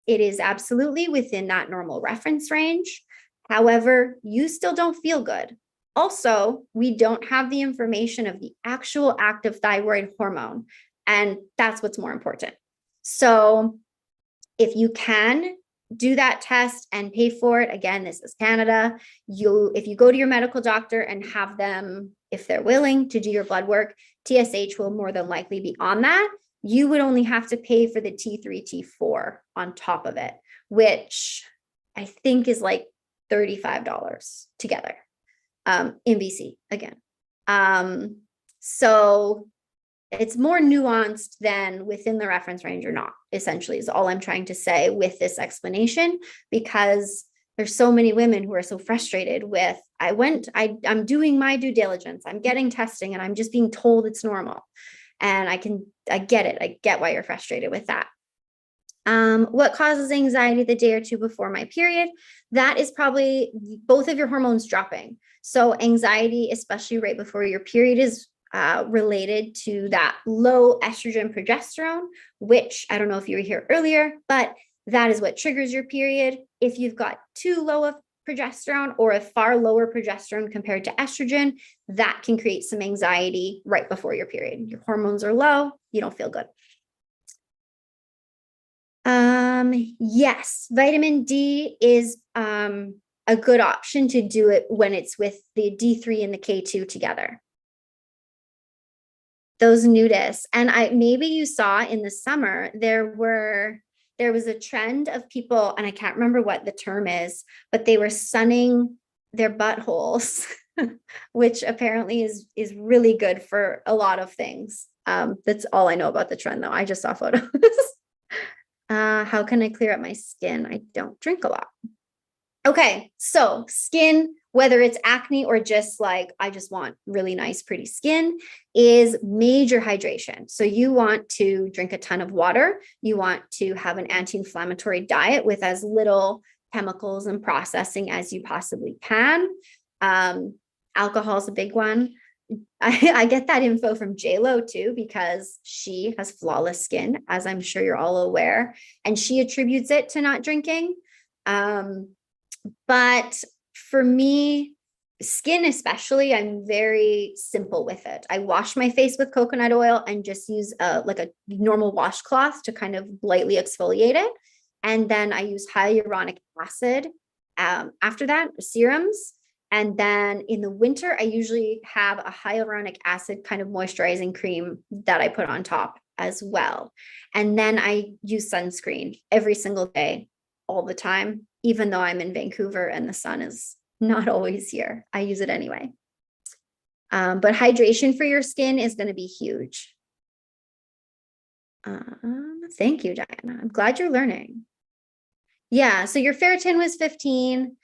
It is absolutely within that normal reference range. However, you still don't feel good. Also, we don't have the information of the actual active thyroid hormone, and that's what's more important. So if you can do that test and pay for it, again, this is Canada, if you go to your medical doctor and have them, if they're willing to do your blood work, TSH will more than likely be on that. You would only have to pay for the T3, T4 on top of it, which I think is like $35 together in BC again. So it's more nuanced than within the reference range or not, essentially, is all I'm trying to say with this explanation, because there's so many women who are so frustrated with, I'm doing my due diligence, I'm getting testing, and I'm just being told it's normal. And I get it. I get why you're frustrated with that. What causes anxiety the day or two before my period? That is probably both of your hormones dropping. So anxiety, especially right before your period, is related to that low estrogen progesterone, which I don't know if you were here earlier, but that is what triggers your period. If you've got too low of progesterone or a far lower progesterone compared to estrogen, that can create some anxiety right before your period. Your hormones are low, you don't feel good. Yes, vitamin D is a good option to do it when it's with the D3 and the K2 together. Those nudists. And maybe you saw in the summer, there was a trend of people, and I can't remember what the term is, but they were sunning their buttholes, which apparently is really good for a lot of things. That's all I know about the trend, though. I just saw photos. How can I clear up my skin? I don't drink a lot. Okay, so skin, whether it's acne or just like, I just want really nice, pretty skin, is major hydration. So you want to drink a ton of water. You want to have an anti-inflammatory diet with as little chemicals and processing as you possibly can. Alcohol is a big one. I get that info from JLo too, because she has flawless skin, as I'm sure you're all aware, and she attributes it to not drinking. But for me, skin especially, I'm very simple with it. I wash my face with coconut oil and just use like a normal washcloth to kind of lightly exfoliate it. And then I use hyaluronic acid after that, serums. And then in the winter, I usually have a hyaluronic acid kind of moisturizing cream that I put on top as well. And then I use sunscreen every single day, all the time, even though I'm in Vancouver and the sun is not always here. I use it anyway. But hydration for your skin is going to be huge. Thank you, Diana. I'm glad you're learning. Yeah, so your ferritin was 15.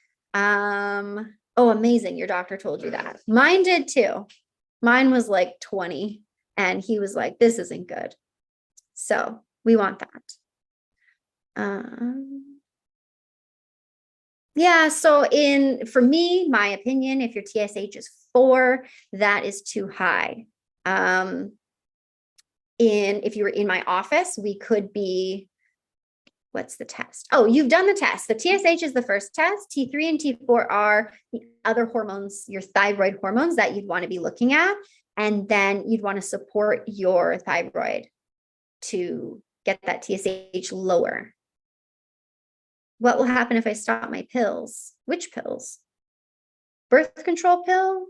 Oh, amazing. Your doctor told you that. Mine did too. Mine was like 20, and he was like, this isn't good. So we want that. Yeah, so for me, my opinion, if your TSH is 4, that is too high. If you were in my office, we could be, what's the test? Oh, you've done the test. The TSH is the first test. T3 and T4 are the other hormones, your thyroid hormones that you'd want to be looking at. And then you'd want to support your thyroid to get that TSH lower. What will happen if I stop my pills? Which pills? Birth control pill?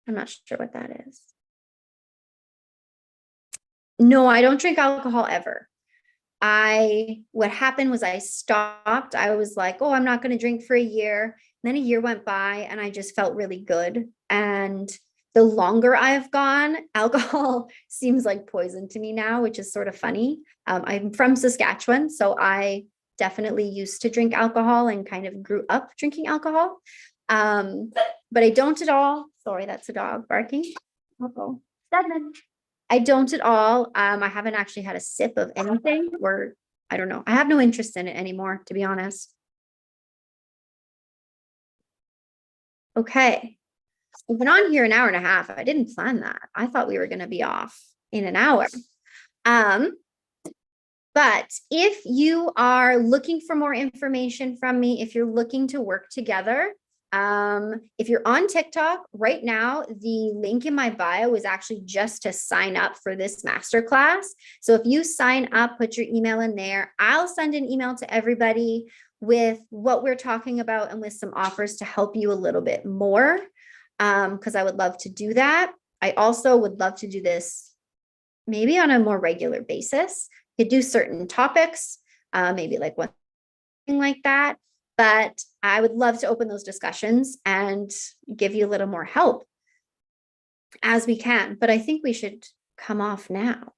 I'm not sure what that is. No, I don't drink alcohol ever. What happened was I stopped. I was like, oh, I'm not going to drink for a year. And then a year went by and I just felt really good. And the longer I've gone, alcohol seems like poison to me now, which is sort of funny. I'm from Saskatchewan, so I definitely used to drink alcohol and kind of grew up drinking alcohol. But I don't at all. Sorry, that's a dog barking. Uh-oh. I don't at all. I haven't actually had a sip of anything, or I don't know. I have no interest in it anymore, to be honest. Okay. We've been on here an hour and a half. I didn't plan that. I thought we were going to be off in an hour. But if you are looking for more information from me, if you're looking to work together, if you're on TikTok right now, the link in my bio is actually just to sign up for this masterclass. So if you sign up, put your email in there, I'll send an email to everybody with what we're talking about and with some offers to help you a little bit more. Because I would love to do that. I also would love to do this maybe on a more regular basis. You could do certain topics, maybe like one thing like that. But I would love to open those discussions and give you a little more help as we can. But I think we should come off now.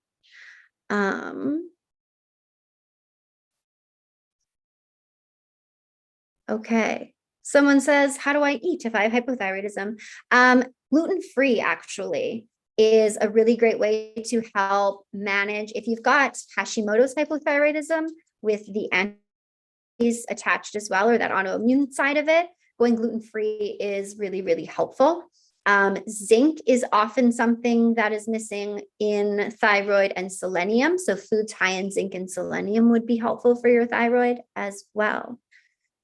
Okay. Someone says, how do I eat if I have hypothyroidism? Gluten-free actually is a really great way to help manage if you've got Hashimoto's hypothyroidism with the antibodies attached as well, or that autoimmune side of it. Going gluten-free is really, really helpful. Zinc is often something that is missing in thyroid, and selenium. So foods high in zinc and selenium would be helpful for your thyroid as well.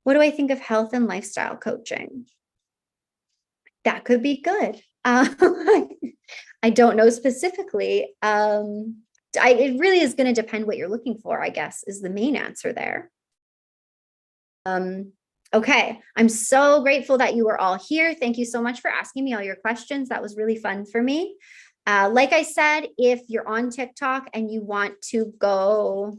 What do I think of health and lifestyle coaching? That could be good. I don't know specifically. It really is going to depend what you're looking for, I guess, is the main answer there. Okay, I'm so grateful that you were all here. Thank you so much for asking me all your questions. That was really fun for me. Like I said, if you're on TikTok and you want to go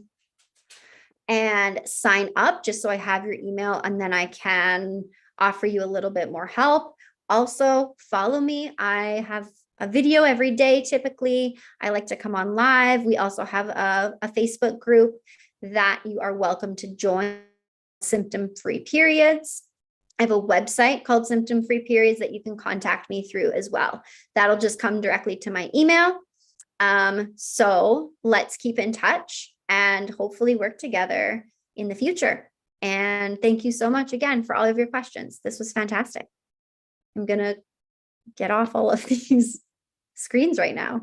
and sign up, just so I have your email and then I can offer you a little bit more help. Also, follow me. I have a video every day. Typically, I like to come on live. We also have a Facebook group that you are welcome to join, Symptom-Free Periods. I have a website called Symptom-Free Periods that you can contact me through as well. That'll just come directly to my email. So let's keep in touch and hopefully work together in the future. And thank you so much again for all of your questions. This was fantastic. I'm going to get off all of these screens right now.